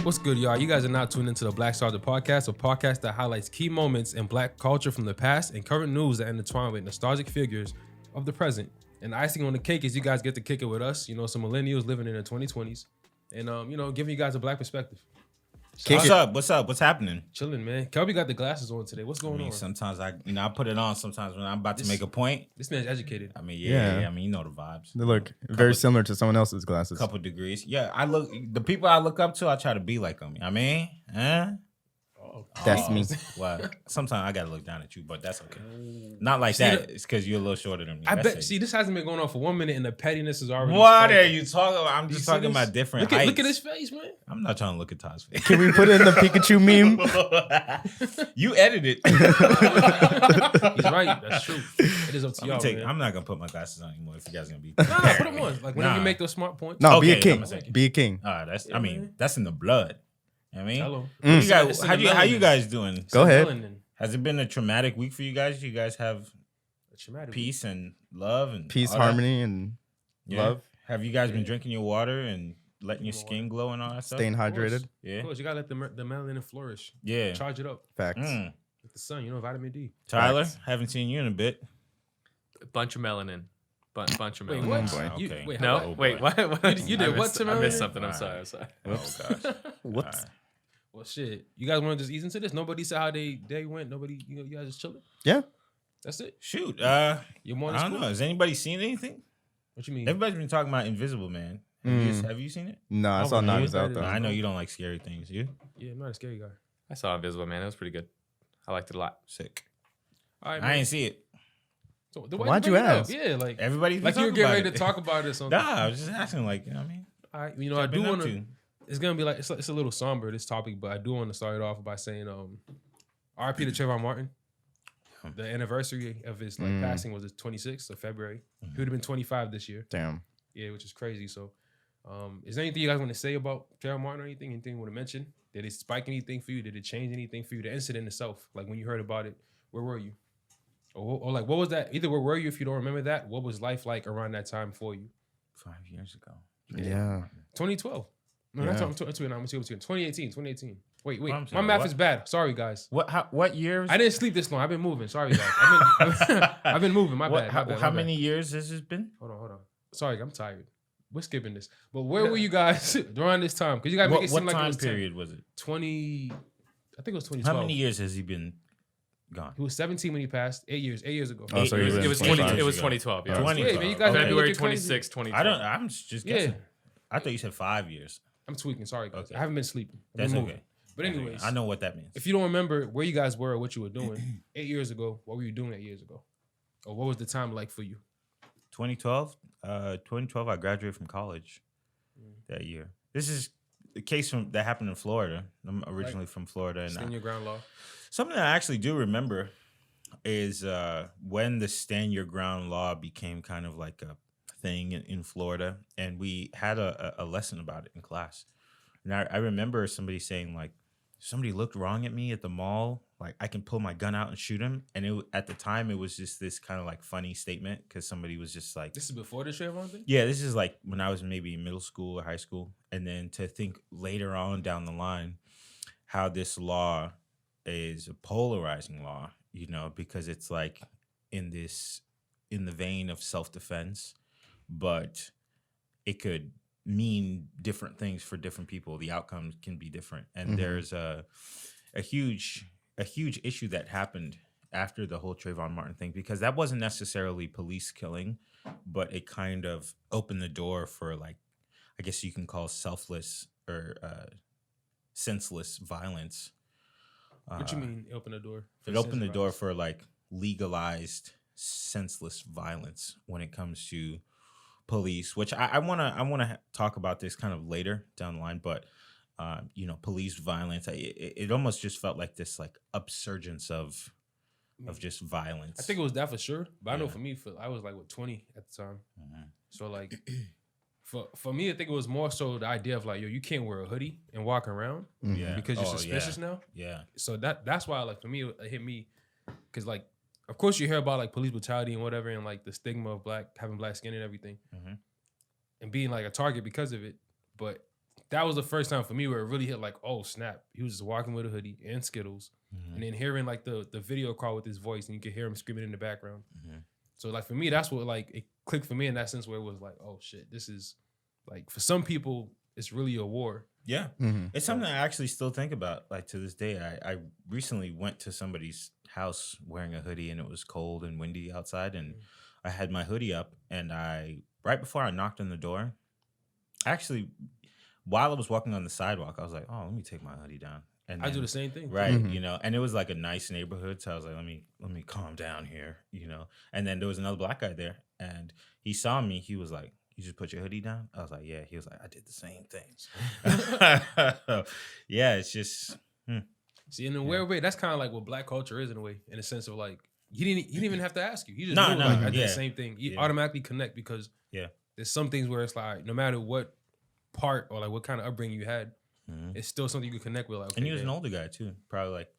What's good, y'all? You guys are now tuned into the Blackstalgia podcast, a podcast that highlights key moments in black culture from the past and current news that intertwine with nostalgic figures of the present. And the icing on the cake is you guys get to kick it with us, some millennials living in the 2020s, and giving you guys a black perspective. What's up? What's happening? Chilling, man. Kelby got the glasses on today. What's going on? Sometimes I put it on sometimes when I'm about to make a point. This man's educated. I mean, yeah. I mean, you know the vibes. They look very similar to someone else's glasses. Couple degrees. Yeah, the people I look up to, I try to be like them. I mean, That's me. Well, sometimes I gotta look down at you, but that's okay. Not like that. It's because you're a little shorter than me. I bet. See, this hasn't been going on for 1 minute, and the pettiness is already. What are you talking about? I'm just talking about different heights. Look at his face, man. I'm not trying to look at Todd's face. Can we put in the Pikachu meme? You edited. He's right. That's true. It is up to y'all. I'm not gonna put my glasses on anymore. If you guys are gonna be. Nah, put them on. Like whenever you make those smart points. No, be a king. Be a king. That's in the blood. I mean, you guys, how you guys doing? Go ahead. Has it been a traumatic week for you guys? You guys have peace and love and peace, harmony, and love. Have you guys been drinking your water and letting your skin glow and all that stuff? Staying hydrated. Of course, you gotta let the melanin flourish. Yeah, charge it up. Facts. With the sun, vitamin D. Tyler, haven't seen you in a bit. A bunch of melanin. Bunch of Wait, melanin. what? Okay. What? You did what to melanin? I missed something. I'm sorry. Whoops. Oh gosh. Whoops. Well, shit. You guys want to just ease into this? Nobody said how they went. Nobody, you guys just chilling? Yeah. That's it? Shoot. Your I don't know. Has anybody seen anything? What you mean? Everybody's been talking about Invisible Man. Have you seen it? No, I saw Knives Out though. I know you don't like scary things. You? Yeah, I'm not a scary guy. I saw Invisible Man. It was pretty good. I liked it a lot. Sick. All right, I ain't see it. So why'd you ask? Yeah, like everybody's like you were getting ready to talk about it or something. Nah, I was just asking. Like, you know what I mean? All right, I do want to. It's gonna be like it's a little somber, this topic, but I do want to start it off by saying R.I.P. to Trayvon Martin. The anniversary of his passing was the 26th of February. He would have been 25 this year. Damn. Yeah, which is crazy. So is there anything you guys want to say about Trayvon Martin or anything you want to mention? Did it spike anything for you? Did it change anything for you? The incident itself, like when you heard about it, where were you? Or like what was that? Either where were you if you don't remember that? What was life like around that time for you? 5 years ago. Yeah. 2012. No, yeah. I'm 2018. Wait. My math is bad. Sorry, guys. What years? I didn't sleep this long. I've been moving. Sorry, guys. I've been moving. My bad. How many years has this been? Hold on. Sorry, I'm tired. We're skipping this. But where were you guys during this time? Because you guys make it seem like it was what time period was it? 20. I think it was 2012. How many years has he been gone? He was 17 when he passed. 8 years ago. Oh, so it was 2012. Yeah. 2012. Man, you guys February 26, 2012. I'm just guessing. I thought you said 5 years. I'm tweaking. Sorry, guys. Okay. I haven't been sleeping. That's okay. But anyways, I know what that means. If you don't remember where you guys were or what you were doing 8 years ago, what were you doing 8 years ago? Or what was the time like for you? 2012, I graduated from college that year. This is a case that happened in Florida. I'm originally from Florida. And Stand your ground law. Something I actually do remember is when the stand your ground law became kind of like a thing in Florida, and we had a lesson about it in class. And I remember somebody saying, like, somebody looked wrong at me at the mall, like I can pull my gun out and shoot him. And at the time, it was just this kind of like funny statement because somebody was just like... This is before the Trayvon thing? Yeah, this is like when I was maybe in middle school or high school. And then to think later on down the line how this law is a polarizing law, because it's like in the vein of self-defense, but it could mean different things for different people. The outcomes can be different. And there's a huge issue that happened after the whole Trayvon Martin thing, because that wasn't necessarily police killing, but it kind of opened the door for, like, I guess you can call selfless or senseless violence. What you mean open the door? It opened the door for like legalized senseless violence when it comes to police, which I wanna talk about this kind of later down the line, but police violence, it almost just felt like this like upsurgence of just violence. I think it was that for sure, but I know for me, I was like 20 at the time, so like for me, I think it was more so the idea of like, yo, you can't wear a hoodie and walk around, because you're suspicious now. Yeah. So that's why, like, for me, it hit me, because like, of course, you hear about like police brutality and whatever, and like the stigma of having black skin and everything, and being like a target because of it. But that was the first time for me where it really hit like, oh snap. He was just walking with a hoodie and Skittles. And then hearing like the video call with his voice and you could hear him screaming in the background. So like for me, that's what like it clicked for me in that sense where it was like, oh shit, this is like for some people, it's really a war. Yeah. It's something I actually still think about. Like to this day, I recently went to somebody's house wearing a hoodie and it was cold and windy outside. And I had my hoodie up and right before I knocked on the door, actually, while I was walking on the sidewalk, I was like, oh, let me take my hoodie down. And I do the same thing. Right. You know, and it was like a nice neighborhood. So I was like, let me calm down here, you know. And then there was another black guy there and he saw me. He was like, you just put your hoodie down? I was like, yeah. He was like, I did the same things. Yeah, it's just. See, in a weird way, that's kind of like what black culture is in a way, in a sense of like, he didn't even have to ask you. He just knew, like, I did the same thing. You automatically connect because there's some things where it's like, no matter what part or like what kind of upbringing you had, it's still something you can connect with. Like, okay, and he was an older guy too, probably like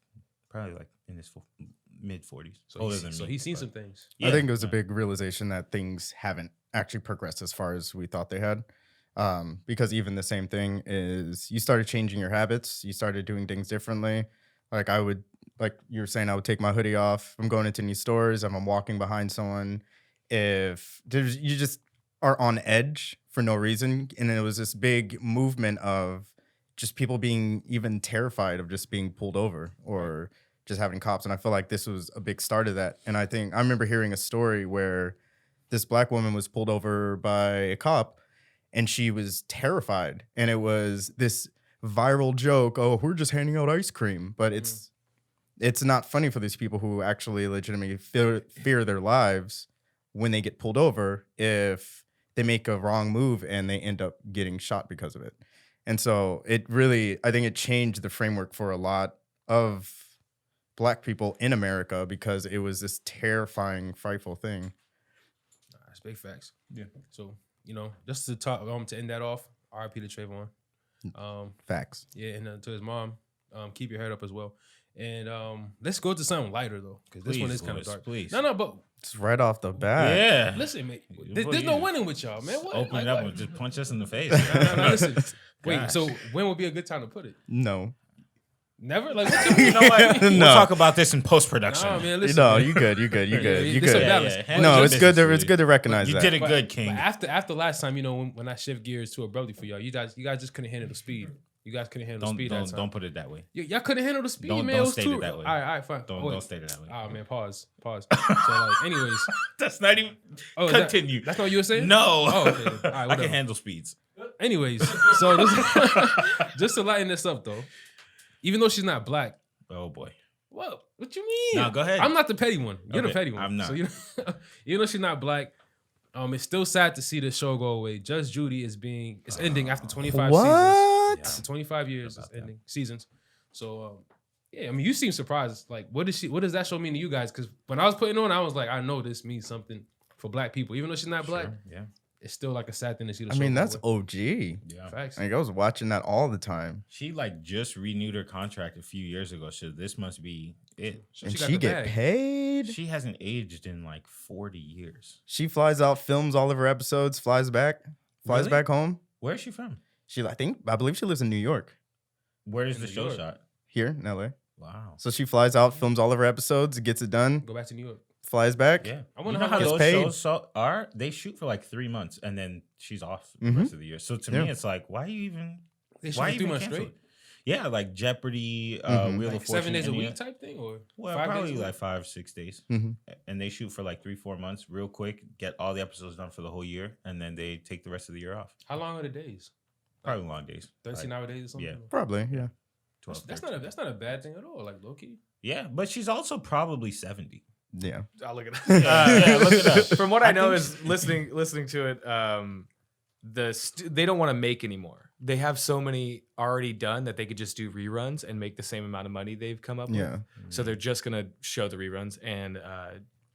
in his mid 40s. So he's seen some things. I think it was a big realization that things haven't actually progressed as far as we thought they had. Because even the same thing is you started changing your habits. You started doing things differently. Like like you were saying, I would take my hoodie off. I'm going into new stores. I'm walking behind someone. If you just are on edge for no reason. And it was this big movement of just people being even terrified of just being pulled over or just having cops. And I feel like this was a big start of that. And I remember hearing a story where this black woman was pulled over by a cop and she was terrified. And it was this viral joke. Oh, we're just handing out ice cream. But it's not funny for these people who actually legitimately fear their lives when they get pulled over if they make a wrong move and they end up getting shot because of it. And so it really, I think it changed the framework for a lot of black people in America because it was this terrifying, frightful thing. That's big facts. Yeah. So, you know, just to talk, to end that off, R.I.P. to Trayvon. Facts. Yeah, and to his mom, keep your head up as well. And let's go to something lighter though, because this one is kind of dark. Please. No, but it's right off the bat. Yeah. Listen, mate, there's no winning with y'all, man. What? Open it up and just punch us in the face. No, listen. Wait, so when would be a good time to put it? No. Never? Like, what you know what? No. We'll talk about this in post-production. Nah, man, listen. No, man. you good. You good. Yeah. No, it's good. It's good to recognize you that. did it good, King. But after last time, you know, when I shift gears too abruptly for y'all, you guys just couldn't handle the speed. You guys couldn't handle the speed that time. Don't put it that way. Y'all couldn't handle the speed, man. Don't state it that way. All right, fine. Don't state it that way. Oh man, pause. So like, anyways, that's not even. Continue. That's not what you were saying. No. Oh, okay. All right, I can handle speeds. Anyways, so just to lighten this up though, even though she's not black. Oh boy. What you mean? No, go ahead. I'm not the petty one. You're the petty one. I'm not. So even though she's not black, it's still sad to see the show go away. Just Judy is ending after 25 seasons. What? After 25 years, it's ending seasons. So yeah, I mean, you seem surprised. Like, what does that show mean to you guys? Because when I was putting it on, I was like, I know this means something for black people, even though she's not black. Yeah. It's still like a sad thing to see the I show. mean, that's away. OG. Yeah. Facts. Like, I was watching that all the time. She like just renewed her contract a few years ago, so this must be it. And got she the get bag. paid. She hasn't aged in like 40 years. She flies out, films all of her episodes, flies back Really? home. Where is she from? I believe she lives in New York. Where is In the New show York. shot? Here in LA. Wow. So she flies out, films all of her episodes, gets it done, Go back to New York. flies back. Yeah. I wonder you know how how gets those paid. shows are? They shoot for like 3 months and then she's off the rest of the year. So to me, it's like, why you even? They Why shoot 3 even months cancel straight. it? Yeah, like Jeopardy, Mhm. Wheel Like of Fortune. 7 days a Indiana. week type thing, or Well, 5 probably days a like week? 5-6 days. Mhm. And they shoot for like 3-4 months real quick, get all the episodes done for the whole year, and then they take the rest of the year off. How long are the days? Probably long days. 13 hour days or something? yeah. Probably, yeah. 12, That's 13. not a bad thing at all. Like low key. Yeah, but she's also probably 70. Yeah. I'll look it up. Yeah, look it up. From what I know is listening to it, they don't want to make anymore. They have so many already done that they could just do reruns and make the same amount of money they've come up Yeah. with. So they're just gonna show the reruns, and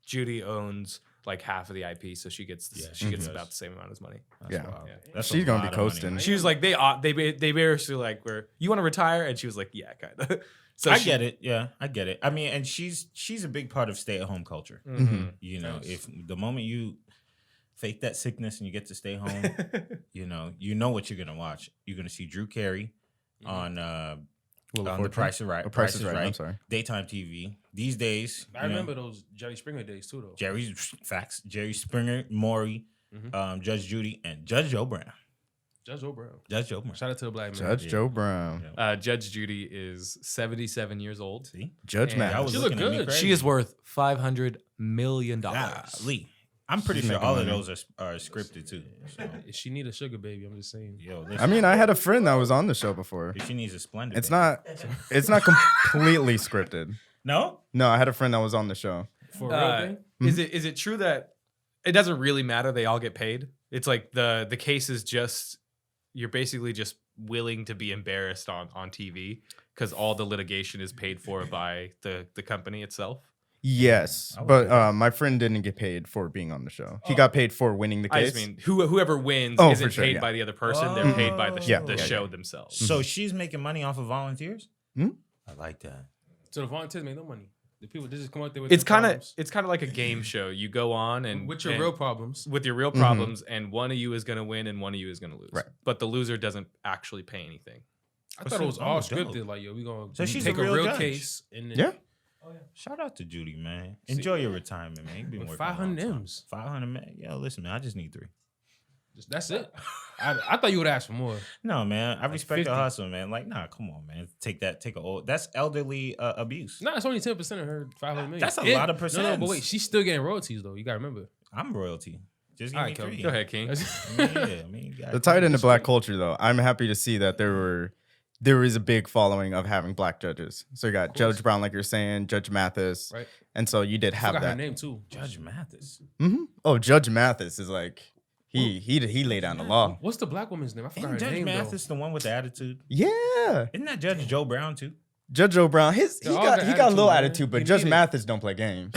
Judy owns like half of the IP, so she gets she does. about the same amount as money. Yeah. Wow. Yeah. That's She's a gonna be lot of money, coasting. right? She was like, they basically like, were you want to retire? And she was like, yeah, kind of. So I get it. Yeah, I get it. I mean, and she's a big part of stay-at-home culture. Mm-hmm. You know, Yes. if the moment you fake that sickness and you get to stay home. you know what you're gonna watch. You're gonna see Drew Carey on The Price is Right. Price is Right. I'm sorry. Daytime TV. These days, I remember those Jerry Springer days too, though. Jerry Springer, Maury, Judge Judy, and Judge Joe Brown. Judge Joe Brown. Shout out to the black man. Judge Joe Brown. Judge Judy is 77 years old. See? Judge Matt. She look good. She is worth $500 million. Lee. I'm pretty sure all of those are scripted too. So. She need a sugar baby. I'm just saying. Yo, I mean, I had a friend that was on the show before. she needs a splendid. It's not completely scripted. No, I had a friend that was on the show. For a real thing? Is it true that it doesn't really matter? They all get paid. It's like the case is just you're basically just willing to be embarrassed on TV because all the litigation is paid for by the company itself. Yes, but my friend didn't get paid for being on the show. He got paid for winning the case. I just mean whoever wins for isn't sure, paid by the other person. They're paid by the show themselves. So she's making money off of volunteers. Hmm? I like that. So the volunteers make no money. The people they just come out there with It's their kind problems. of like a game show. You go on and with your real problems. with your real problems, and one of you is going to win and one of you is going to lose. Right. But the loser doesn't actually pay anything. I thought it was all scripted. Like, yo, we gonna she's take a real judge. case and then, Yeah. Oh yeah. Shout out to Judy, man. Enjoy your retirement, man. You've been working 500 a long time. M's. 500 man. Yo, listen, man. I just need 3. That's it. I thought you would ask for more. No, man. I respect 50. the hustle, man. Like, nah, come on, man. Take that's elderly abuse. No, it's only 10% of her 500 million. That's a lot of percent. No, but wait, she's still getting royalties though. You gotta remember. I'm royalty. Just give All me right, Kelvin. 3. Go ahead, King. To tie it into black culture, though, I'm happy to see that there is a big following of having black judges. So you got Judge Brown, like you're saying, Judge Mathis, Right. And so you did I have forgot that. her name too. Judge Mathis. Mm-hmm. Oh, Judge Mathis is like he laid down the law. What's the black woman's name? I forgot Ain't her Judge name Mathis the one with the attitude? Yeah, Isn't that Judge Joe Brown too? Judge Joe Brown. He all got got a little attitude, man. attitude, but He Judge need it. Mathis don't play games.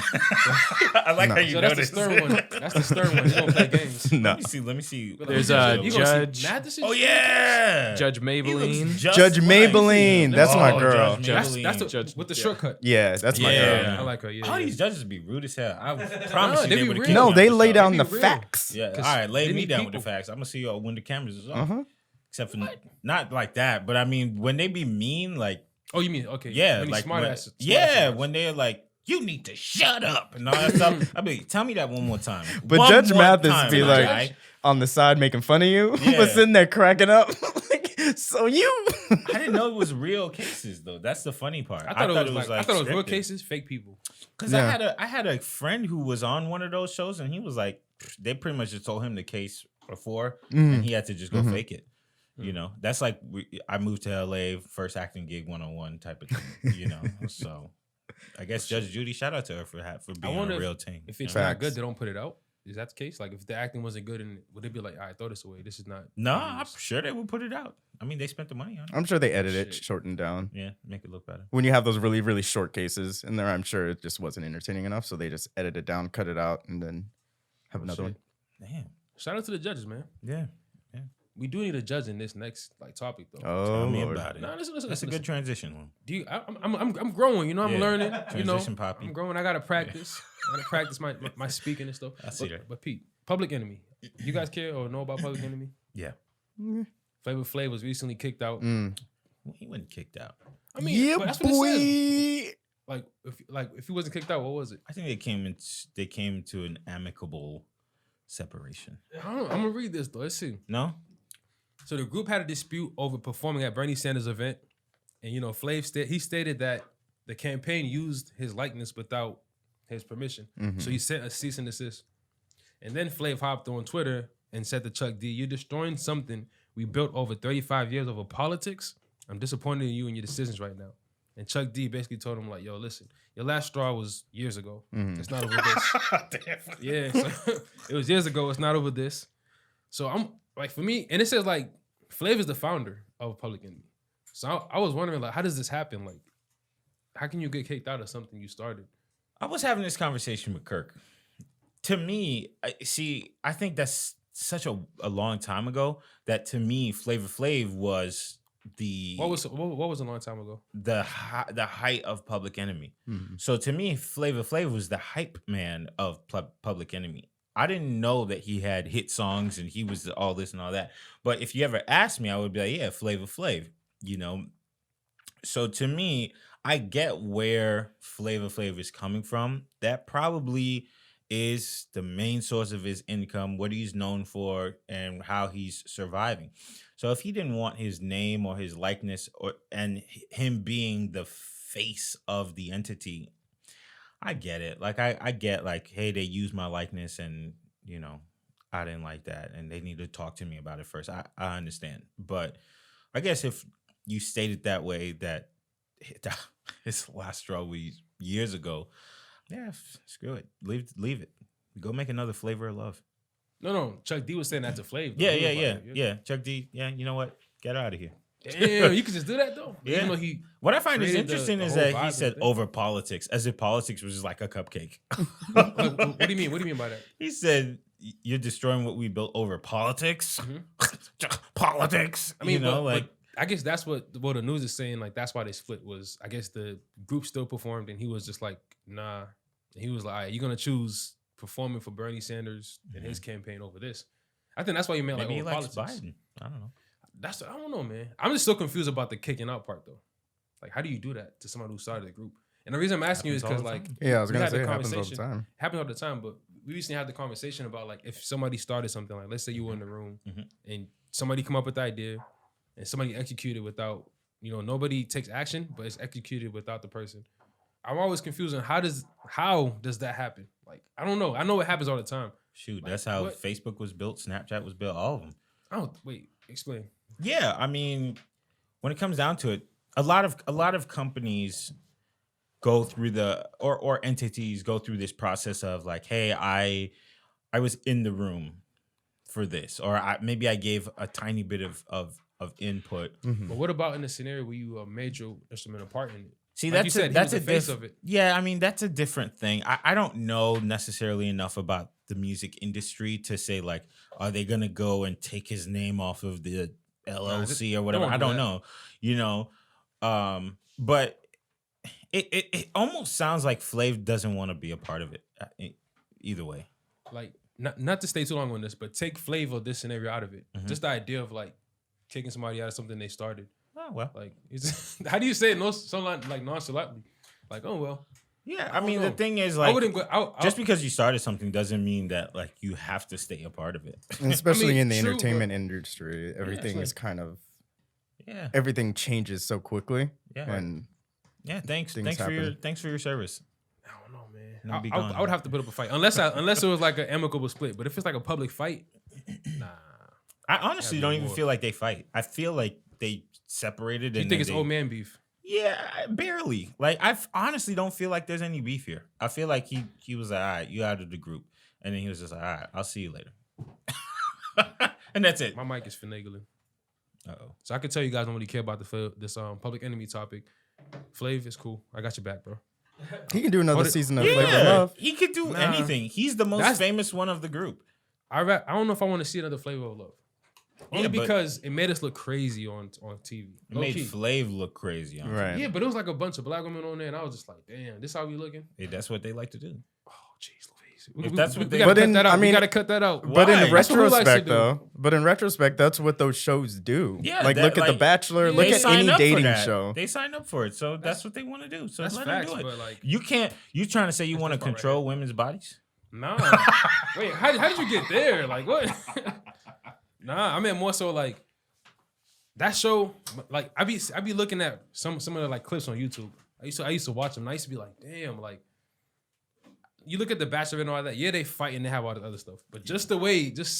I like how you So know that's the this. third one. That's the third one. He don't play games. No. Let me see. There's You gonna see Judge. Mathis? Oh yeah, Judge Maybelline. Judge Maybelline. That's my girl. That's the Judge- with the yeah. shortcut. Yeah, that's my Yeah. girl. I like her. Yeah. All yeah. these judges be rude as hell. I promise you they they be would have real. killed No, me they off the lay show. down They the be real. facts. Yeah, all 'Cause right, lay they me need down with people. the facts. I'm gonna see y'all when the cameras is off. Uh-huh. Except for not like that, but I mean when they be mean, like Oh, you mean okay? yeah, When he's like smart when, ass. when they're like, you need to shut up and all that stuff. I mean, tell me that one more time. But One Judge more Mathis time, be my like guy. on the side making fun of you, Yeah. but sitting there cracking up. Like, so you. I didn't know it was real cases though. That's the funny part. I thought it was real scripted. cases, fake people. Because Yeah. I had a friend who was on one of those shows and he was like, they pretty much just told him the case before and he had to just go fake it. You know, that's like I moved to LA, first acting gig 101 type of thing. You know, so I guess Judge Judy, shout out to her for being wonder a real thing. If it's you know? not good, they don't put it out. Is that the case? Like if the acting wasn't good, and would they be like, "All right, throw this away. This is not." No, I'm sure they would put it out. I mean, they spent the money on it. I'm sure they edit it, Shit. shortened down. Yeah, make it look better. When you have those really, really short cases in there, I'm sure it just wasn't entertaining enough. So they just edit it down, cut it out, and then have another one. Damn. Shout out to the judges, man. Yeah. We do need a judge in this next topic though. Oh, Tell me Lord. about it. No, listen, That's a good transition one. Do you? I'm growing. You know, I'm Yeah. learning. You know, Transition poppy. I'm growing. I gotta practice. I gotta practice my speaking and stuff. I see but, that. But Pete, Public Enemy. You guys care or know about Public Enemy? Yeah. Flava Flav was recently kicked out. He wasn't kicked out. I mean, Yeah, but that's what it says. boy. If he wasn't kicked out, what was it? I think they came to an amicable separation. I don't know. I'm gonna read this though. Let's see. No? So the group had a dispute over performing at Bernie Sanders' event, and Flav stated that the campaign used his likeness without his permission. So he sent a cease and desist. And then Flav hopped on Twitter and said to Chuck D, "You're destroying something we built over 35 years over politics. I'm disappointed in you and your decisions right now." And Chuck D basically told him like, "Yo, listen, your last straw was years ago. It's not over this." Yeah, so it was years ago. It's not over this. So I'm like, for me, and it says like Flav is the founder of Public Enemy. So I was wondering like, how does this happen? Like, how can you get kicked out of something you started? I was having this conversation with Kirk. To me, I think that's such a long time ago that to me, Flava Flav was What was a long time ago? the height of Public Enemy. So to me, Flava Flav was the hype man of Public Enemy. I didn't know that he had hit songs and he was all this and all that. But if you ever asked me, I would be like, yeah, Flava Flav, you know. So to me, I get where Flava Flav is coming from. That probably is the main source of his income, what he's known for, and how he's surviving. So if he didn't want his name or his likeness and him being the face of the entity, I get it. Like I get like, hey, they use my likeness and you know, I didn't like that and they need to talk to me about it first. I understand. But I guess if you stated that way that his last straw years ago, yeah, screw it. Leave it. Go make another Flavor of Love. No. Chuck D was saying that to Flav. Yeah. Chuck D, yeah, you know what? Get out of here. Damn, you could just do that though. Yeah. Even though What I find is created interesting the is whole that vibe he of said the thing. over politics, as if politics was just like a cupcake. what do you mean? What do you mean by that? He said, "You're destroying what we built over politics." Politics. I mean, you know, but I guess that's what the news is saying. Like that's why they split. Was I guess the group still performed and he was just like, nah. And he was like, all right, you're gonna choose performing for Bernie Sanders and his campaign over this. I think that's why you meant like maybe he over likes politics. Biden. I don't know. I don't know, man. I'm just so confused about the kicking out part though. Like, how do you do that to somebody who started the group? And the reason I'm asking you is Happens because all the like, time. Yeah, I was we gonna had say the it happens all the conversation- time. happens all the time, but we recently had the conversation about like if somebody started something, like let's say you were in the room and somebody come up with the idea and somebody executed without, you know, nobody takes action, but it's executed without the person. I'm always confused on how does that happen? Like, I don't know. I know it happens all the time. Shoot, Like, that's how what? Facebook was built. Snapchat was built. All of them. Explain. Yeah, I mean, when it comes down to it, a lot of companies go through or entities go through this process of like, hey, I was in the room for this, or maybe I gave a tiny bit of input. But what about in the scenario where you made your instrumental part in it? See, Like you that's said, he that's was a the face diff- of it. Yeah, I mean that's a different thing. I don't know necessarily enough about the music industry to say like, are they gonna go and take his name off of the LLC or whatever? won't I do don't that. know. You know, but it almost sounds like Flav doesn't want to be a part of it. Either way, Like, not to stay too long on this, but take flavor of this scenario out of it. Just the idea of like kicking somebody out of something they started. oh well. Like, how do you say it like nonchalantly? Like, oh well. Yeah, I I mean don't the know. thing is I like, wouldn't go. just because you started something doesn't mean that like you have to stay a part of it. And especially in the true, entertainment industry, everything like- is kind of Yeah, everything changes so quickly. yeah, And yeah. Thanks Things for your happen. service. I don't know, man. No, be I gone. would have to put up a fight unless it was like an amicable split. But if it's like a public fight, nah. I honestly Gotta be don't even more. feel like they fight. I feel like they separated. You and think then it's they- old man beef? Yeah, barely. Like honestly don't feel like there's any beef here. I feel like he was like, all right, you out of the group, and then he was just like, all right, I'll see you later, and that's it. My mic is finagling. Uh-oh. So I can tell you guys don't really care about this public enemy topic. Flav is cool. I got your back, bro. he can do another What it- season of Flavor of Yeah, Love. he could do Nah. anything. He's the most That's- famous one of the group. I don't know if I want to see another Flavor of Love. Only Yeah, but- because it made us look crazy on TV. It Low made key. Flav look crazy. On Right. Yeah, but it was like a bunch of black women on there, and I was just like, damn, this how we looking? Hey, that's what they like to do. Oh, jeez Louise. If that's what they- gotta But cut in- that out. I We mean- gotta cut that out. But Why? in That's what we like to retrospect, do. that's what those shows do. Yeah, like that- look at The like, Bachelor, look They at signed any up for dating that. show. They signed up for it, so that's what they want to do. So That's let facts, them do it. but like, You can't. You trying to say you want to part right control here. women's bodies? nah. Wait, how did you get there? Like what? Nah, I meant more so like that show. Like I be looking at some of the like clips on YouTube. I used to watch them. And I used to be like, damn, like you look at The Bachelor and all that. Yeah, they fight and they have all this other stuff. But just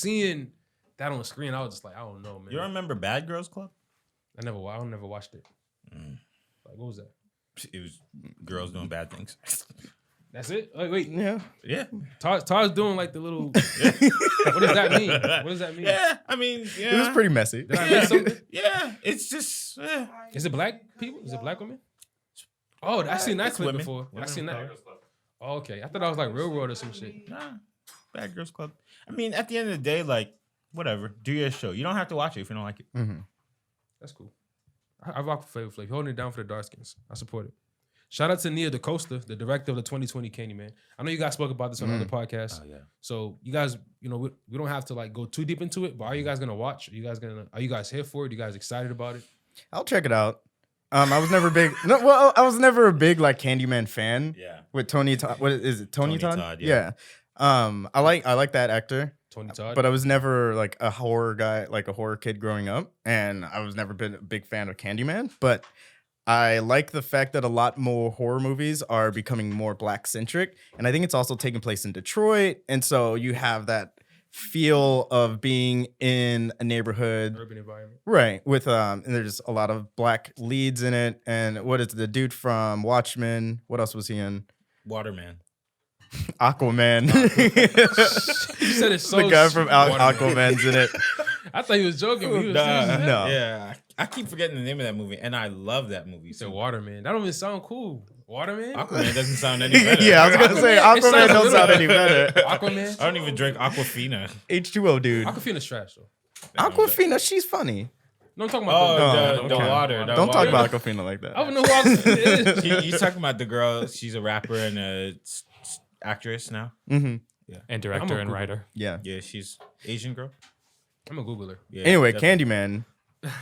seeing that on the screen, I was just like, I don't know, man. You remember Bad Girls Club? I never watched it. Like what was that? It was girls doing bad things. That's it. Like, wait, Yeah. Yeah. Tar's doing like the little. What does that mean? What does that mean? Yeah. I mean, yeah. It was pretty messy. Did I miss something? Yeah. It's just. Is it black people? Is it black women? Oh, I seen that It's clip women. before. I Women seen of that. Oh, okay. I thought I was like Real World or some shit. Nah. Bad Girls Club. I mean, at the end of the day, like, whatever. Do your show. You don't have to watch it if you don't like it. Mhm. That's cool. I rock with Flava Flav. Holding it down for the dark skins. I support it. Shout out to Nia DaCosta, the director of the 2020 Candyman. I know you guys spoke about this on other podcasts. Oh yeah. So you guys, you know, we don't have to like go too deep into it, but are you guys gonna watch? Are you guys here for it? Are you guys excited about it? I'll check it out. I was never big. No, well, I was never a big like Candyman fan. Yeah. With Tony Todd. What is it? Tony Todd? Yeah. I like that actor. Tony Todd. But I was never like a horror guy, like a horror kid growing up, and I was never been a big fan of Candyman. But I like the fact that a lot more horror movies are becoming more black centric, and I think it's also taking place in Detroit, and so you have that feel of being in a neighborhood, urban environment. right? With and there's a lot of black leads in it, and what is the dude from Watchmen? What else was he in? Waterman. Aquaman. You said it so the guy from Waterman. Aquaman's in it. I thought he was joking. But he was serious. No. Yeah. I keep forgetting the name of that movie, and I love that movie. He said Waterman. That don't even sound cool. Waterman? Aquaman doesn't sound any better. Yeah, I was gonna say It Aquaman sounds a don't little sound any better. better. Aquaman? I don't even drink Aquafina. H2O, dude. Aquafina's trash though. Aquafina, she's funny. No, I'm talking about Oh, the okay. water. the Don't talk water. about Aquafina like that. I don't know who else. He's talking about the girl. She's a rapper and a actress now. Mm-hmm. And director and Google. writer. Yeah. Yeah, she's Asian girl. I'm a Googler. Yeah, Anyway, definitely. Candyman.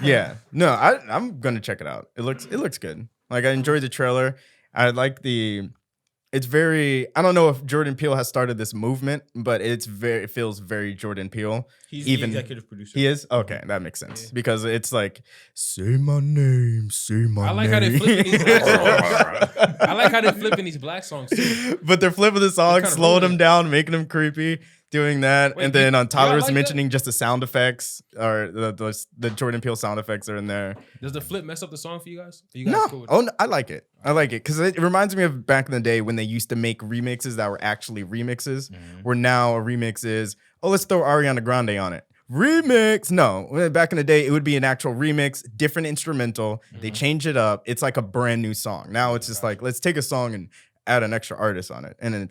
Yeah. No, I'm gonna check it out. It looks good. Like I enjoyed the trailer. I like it's very, I don't know if Jordan Peele has started this movement, but it feels very Jordan Peele. He's even the executive producer. He is? Okay, that makes sense. Because it's like, say my name, say my I like name. how they flipping these black songs. I like how they flipping these black songs too. But they're flipping the song, kinda slowing rude. them down, making them creepy, doing that. Wait, and then Tyler y'all was like that? mentioning just the sound effects, or the Jordan Peele sound effects are in there. Does the flip mess up the song for you guys? Are you guys No, cool with it? no, I like it. I like it because it reminds me of back in the day when they used to make remixes that were actually remixes. Where now a remix is, oh, let's throw Ariana Grande on it. Remix. No, back in the day, it would be an actual remix, different instrumental. They change it up. It's like a brand new song. Now it's just like, let's take a song and add an extra artist on it. And then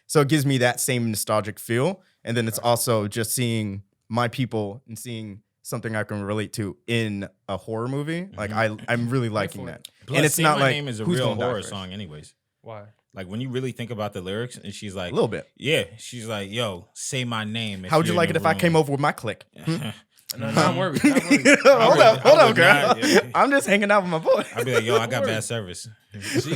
so it gives me that same nostalgic feel. And then it's also just seeing my people and seeing something I can relate to in a horror movie. Like I'm really liking that. Plus, and it's Say not My like Name is a who's real gonna die horror first? song, anyways. Why? Like when you really think about the lyrics, and she's like, A little bit. yeah, she's like, yo, say my name. How would you like it if I came over with my clique? No, not worried. Not worried. hold I up, would girl. not, yeah. I'm just hanging out with my boy. I'd be like, yo, I got Don't worry. bad service. See,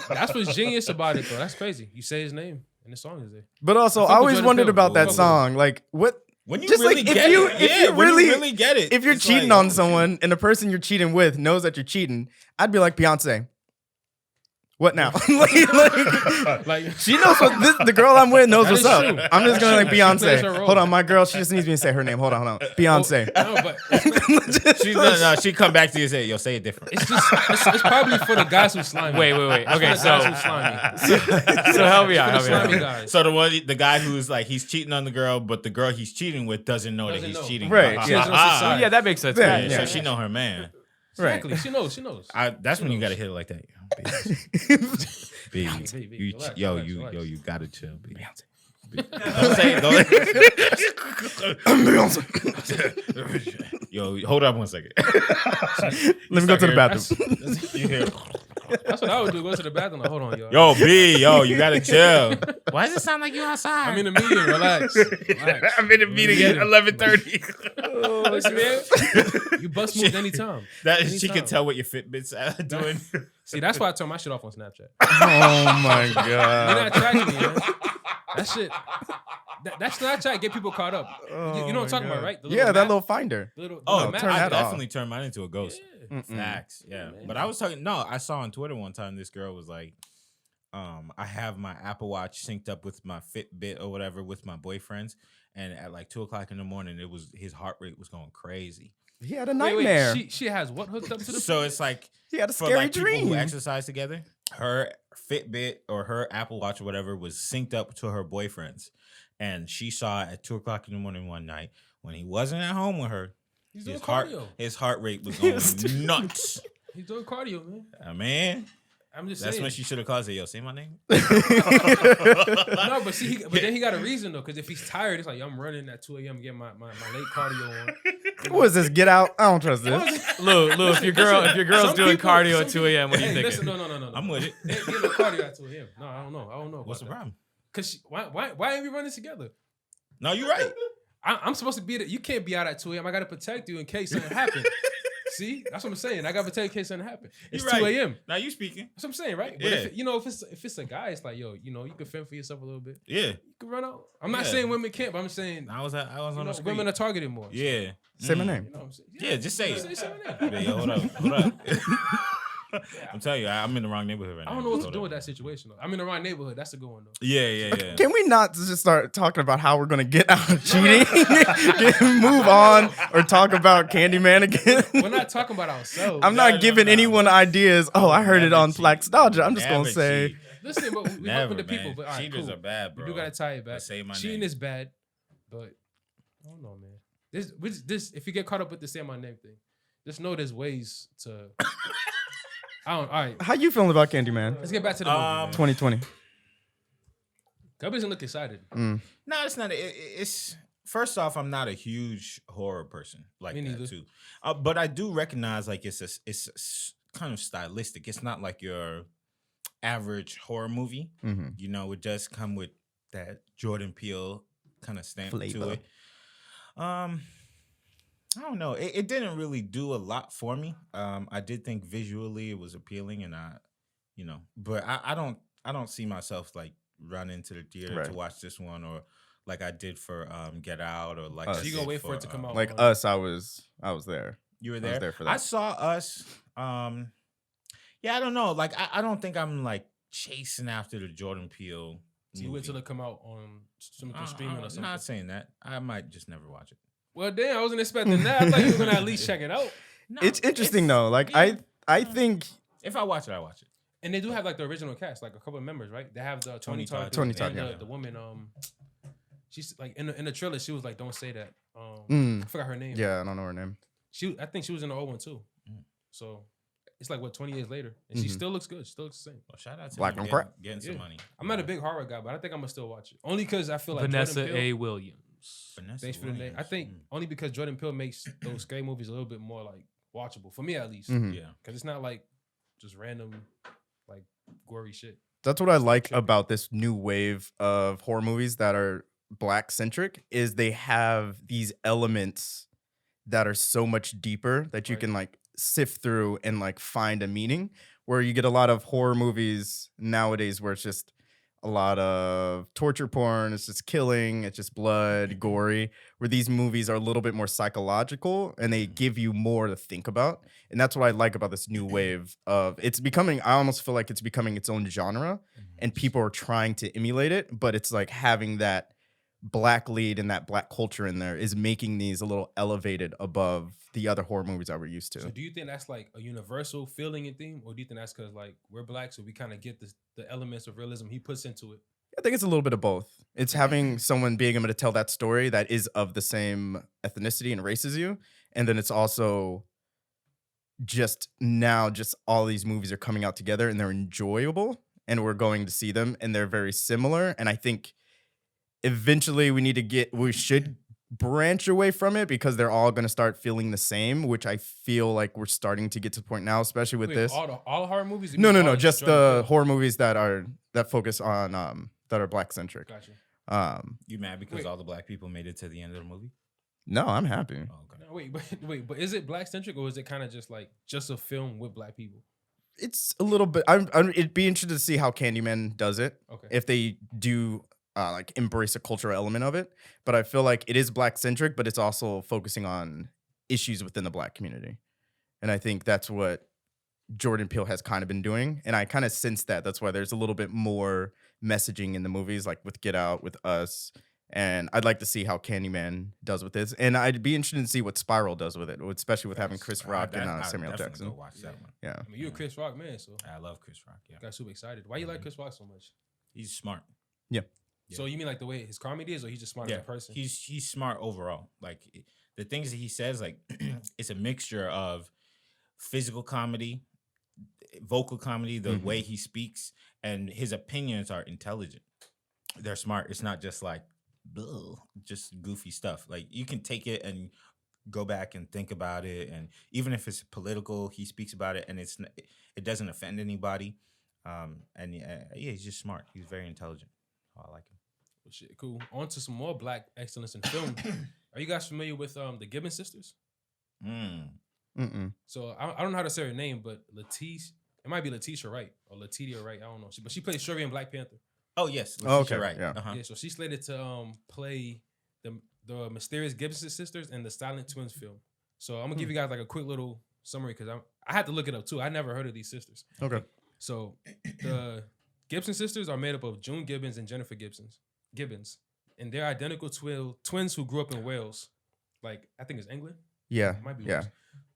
that's what's genius about it, though. That's crazy. You say his name, and the song is there. But also, I fuck I with always Jordan wondered Peele. about that Fuck with song. Like, what? When you Just really like, if get you- it, if yeah, you when really- you really get it, If you're it's cheating like, on oh, someone and the person you're cheating with knows that you're cheating, I'd be like, Beyonce. What now? Like, She knows the girl I'm with knows That what's is up. true. I'm just gonna like She plays Beyonce. her role. Hold on, my girl. She just needs me to say her name. Hold on. Beyonce. no, but She's no, she come back to you and say, yo, say it different. it's just it's probably for the guys who slimy. Wait. It's Okay, for the guys who slimy. so help me For out. the Help me out. slimy guys. So the guy who's like he's cheating on the girl, but the girl he's cheating with doesn't know that Doesn't he's know. cheating. Right, Ah, yeah. She doesn't know ah, she's sorry. Yeah, that makes sense. Yeah, yeah, yeah. So she know her man. Exactly. She knows. That's when you gotta hit it like that. B, B, relax, yo, relax, you relax. yo, you gotta chill. B. Beyonce. Don't say it. Don't. Yo, hold up 1 second. Let me go to the bathroom. You hear? That's what I would do. Go to the bathroom. Like, hold on, y'all. Yo, B, yo, you gotta chill. Why does it sound like you outside? I'm in a meeting. Relax. Relax. I'm in a meeting at 11:30. Listen, man. You bust moves anytime. That she Anytime. can tell what your Fitbit's doing. See, that's why I turn my shit off on Snapchat. Oh my You're god. not tracking me, man. That shit. That Snapchat get people caught up. You know what I'm talking about, right? The Yeah, that map, little finder. the little Oh, map. turn I that off. definitely turned mine into a ghost. Yeah. Facts, yeah. man. But I was talking. No, I saw on Twitter one time this girl was like, I have my Apple Watch synced up with my Fitbit or whatever with my boyfriend's, and at like 2:00 in the morning, his heart rate was going crazy. He had a Wait, nightmare. she has what hooked up to the So it's like He had a for scary like people dream. who exercise together, her Fitbit or her Apple Watch or whatever was synced up to her boyfriend's, and she saw it at 2:00 in the morning one night when he wasn't at home with her. He's doing His heart cardio. his heart rate was going nuts. He's doing cardio, man. Man, I'm just That's saying. when she should have called and said, yo, say my name. No, but see, but then he got a reason though, because if he's tired, it's like I'm running at 2 a.m. getting my late cardio on. What is this? Get out! I don't trust this. Lou, if your girl's some doing people- cardio some at 2 a.m., what are you Hey, thinking? listen, no. I'm with it. Get no cardio at 2 a.m. No, I don't know. What's the problem? Because why ain't we running together? No, you're right. I'm supposed to be there. You can't be out at 2 a.m. I got to protect you in case something happens. See, that's what I'm saying. I got to protect you in case something happens. It's You're 2 right. a.m. Now you speaking. That's what I'm saying, right? But Yeah. if it's a guy, it's like, yo, you can fend for yourself a little bit. Yeah. You can run out. I'm not Yeah. saying women can't, but I'm saying I was on the screen. women are targeted more. Yeah. Say my Mm. name. You know what I'm saying? Yeah, just say it. Say my name. Yeah, hold up. I'm telling you, I'm in the wrong neighborhood right now. I don't know what to Hold do up. with that situation though. I'm in the wrong neighborhood. That's a good one though. Yeah. Can we not just start talking about how we're gonna get out of cheating? Move on, or talk about Candyman again? We're not talking about ourselves. I'm not giving anyone ideas. Oh, I heard it Never on cheat. Blackstalgia. I'm just gonna Never say. cheat. Listen, but we fuck Never, with the people. man. But all right, Cheaters cool. are bad, bro. We do gotta tie it back. But say my Cheating name. is bad, but I don't know, man. This if you get caught up with the say my name thing, just know there's ways to. All right, How you feeling about Candyman? let's get back to the movie. Man. 2020. Gubby doesn't look excited. No, it's not. It's first off, I'm not a huge horror person like Me that neither. too. But I do recognize like it's kind of stylistic. It's not like your average horror movie. Mm-hmm. You know, it does come with that Jordan Peele kind of stamp to Flavor. it. I don't know. It didn't really do a lot for me. I did think visually it was appealing, and but I don't see myself like running to the theater Right. to watch this one, or like I did for Get Out, or like Us. I So you gonna did wait for it to come out? Like Us, I was there. You were I was there. there for I that. saw Us. Yeah, I don't know. Like I don't think I'm like chasing after the Jordan Peele. So you wait movie. till it come out on something streaming or I'm something. not saying that. I might just never watch it. Well, damn, I wasn't expecting that. I thought you were gonna at least check it out. No, It's interesting though. Like yeah. I think If I watch it, I watch it. And they do have like the original cast, like a couple of members, right? They have the Tony Todd, Tony and Todd, yeah. the woman. She's like in the trailer. She was like, "Don't say that." Mm. I forgot her name. yeah, I don't know her name. I think she was in the old one too. Mm. So it's like 20 years later, and she Mhm. still looks good. She still looks the same. Well, shout out to Black them on crack. getting some Yeah. money. I'm not a big horror guy, but I think I'm gonna still watch it. Only because I feel like Vanessa Jordan Peele, A. Williams. Vanessa Thanks for the name. I Williams. think only because Jordan Peele makes those scary movies a little bit more like watchable for me at least. Mhm. Yeah. Because it's not like just random like gory shit. That's what I like about this new wave of horror movies that are black centric is they have these elements that are so much deeper that you Right. can like sift through and like find a meaning, where you get a lot of horror movies nowadays where it's just a lot of torture porn, it's just killing, it's just blood, gory, where these movies are a little bit more psychological and they give you more to think about. And that's what I like about this new wave of it's becoming, I almost feel like it's becoming its own genre and people are trying to emulate it, but it's like having that black lead and that black culture in there is making these a little elevated above the other horror movies that we're used to. So do you think that's like a universal feeling and theme, or do you think that's because like we're black, so we kind of get the elements of realism he puts into it? I think it's a little bit of both. It's having someone being able to tell that story that is of the same ethnicity and race as you. And then it's also just now, just all these movies are coming out together and they're enjoyable and we're going to see them and they're very similar. And I think eventually we should branch away from it because they're all going to start feeling the same, which I feel like we're starting to get to the point now, especially with Wait, this. all horror movies? You No, mean no, all just Jordan the Peele? horror movies that focus on that are black centric. Gotcha. You mad because Wait. all the black people made it to the end of the movie? No, I'm happy. Oh, okay. No, wait, but is it black centric or is it kind of just like just a film with black people? It's a little bit. It'd be interesting to see how Candyman does it. Okay. If they do like embrace a cultural element of it, but I feel like it is black centric, but it's also focusing on issues within the black community, and I think that's what Jordan Peele has kind of been doing, and I kind of sense that. That's why there's a little bit more messaging in the movies, like with Get Out, with Us. And I'd like to see how Candyman does with this. And I'd be interested to see what Spiral does with it, especially with having Chris Rock and Samuel definitely Jackson. Go watch that one. Yeah. I mean, you're a Chris Rock man, so I love Chris Rock. Yeah, I got super excited. Why you like Chris Rock so much? he's smart. Yeah. Yeah. So you mean like the way his comedy is, or he's just smart as a person? He's smart overall. Like the things that he says, like it's a mixture of physical comedy vocal comedy, the way he speaks, and his opinions are intelligent. They're smart. It's not just like just goofy stuff. Like you can take it and go back and think about it, and even if it's political, he speaks about it, and it doesn't offend anybody. And he's just smart. He's very intelligent. Oh, I like him. Well, shit, cool. On to some more black excellence in film. Are you guys familiar with the Gibbons Sisters? So I don't know how to say her name, but Letitia, it might be Letitia Wright or Letitia Wright. I don't know. But she plays Shuri in Black Panther. Oh yes, okay, right. yeah. Yeah, so she's slated to play the mysterious Gibbons Sisters in the Silent Twins film. So I'm gonna give you guys like a quick little summary because I had to look it up too. I never heard of these sisters. Okay. So the Gibson sisters are made up of June Gibbons and Jennifer Gibbons, and they're identical twins who grew up in Wales. Like I think it's England. Yeah. It might be Yeah. Wales.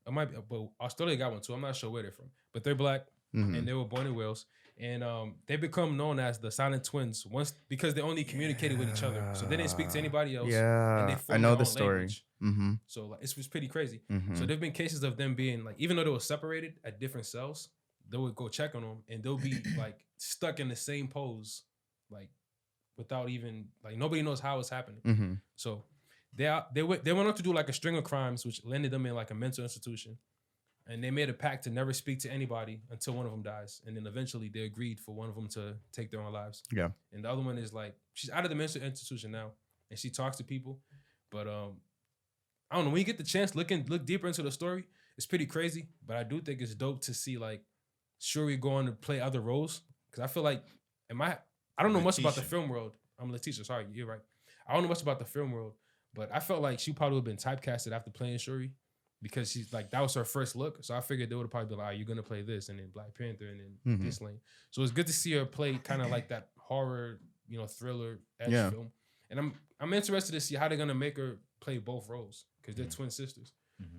It might be, but Australia got one too. I'm not sure where they're from, but they're black and they were born in Wales. And they become known as the Silent Twins once because they only communicated with each other, so they didn't speak to anybody else. Yeah, and they I formed know their the own story. language. So like, it was pretty crazy. Mm-hmm. So there've been cases of them being like, even though they were separated at different cells, they would go check on them, and they'll be like stuck in the same pose, like without even like nobody knows how it's happening. So they went on to do like a string of crimes, which landed them in like a mental institution. And they made a pact to never speak to anybody until one of them dies. And then eventually they agreed for one of them to take their own lives. Yeah. And the other one is like, she's out of the mental institution now. And she talks to people. But I don't know, when you get the chance, look deeper into the story, it's pretty crazy. But I do think it's dope to see like Shuri going to play other roles. Because I feel like, I don't know much about the film world. I'm Letitia, sorry, you're right. I don't know much about the film world. But I felt like she probably would have been typecasted after playing Shuri. Because she's like, that was her first look. So I figured they would have probably been like, you're going to play this and then Black Panther and then this lane. So it's good to see her play kind of like that horror, thriller edge film. And I'm interested to see how they're going to make her play both roles because they're twin sisters.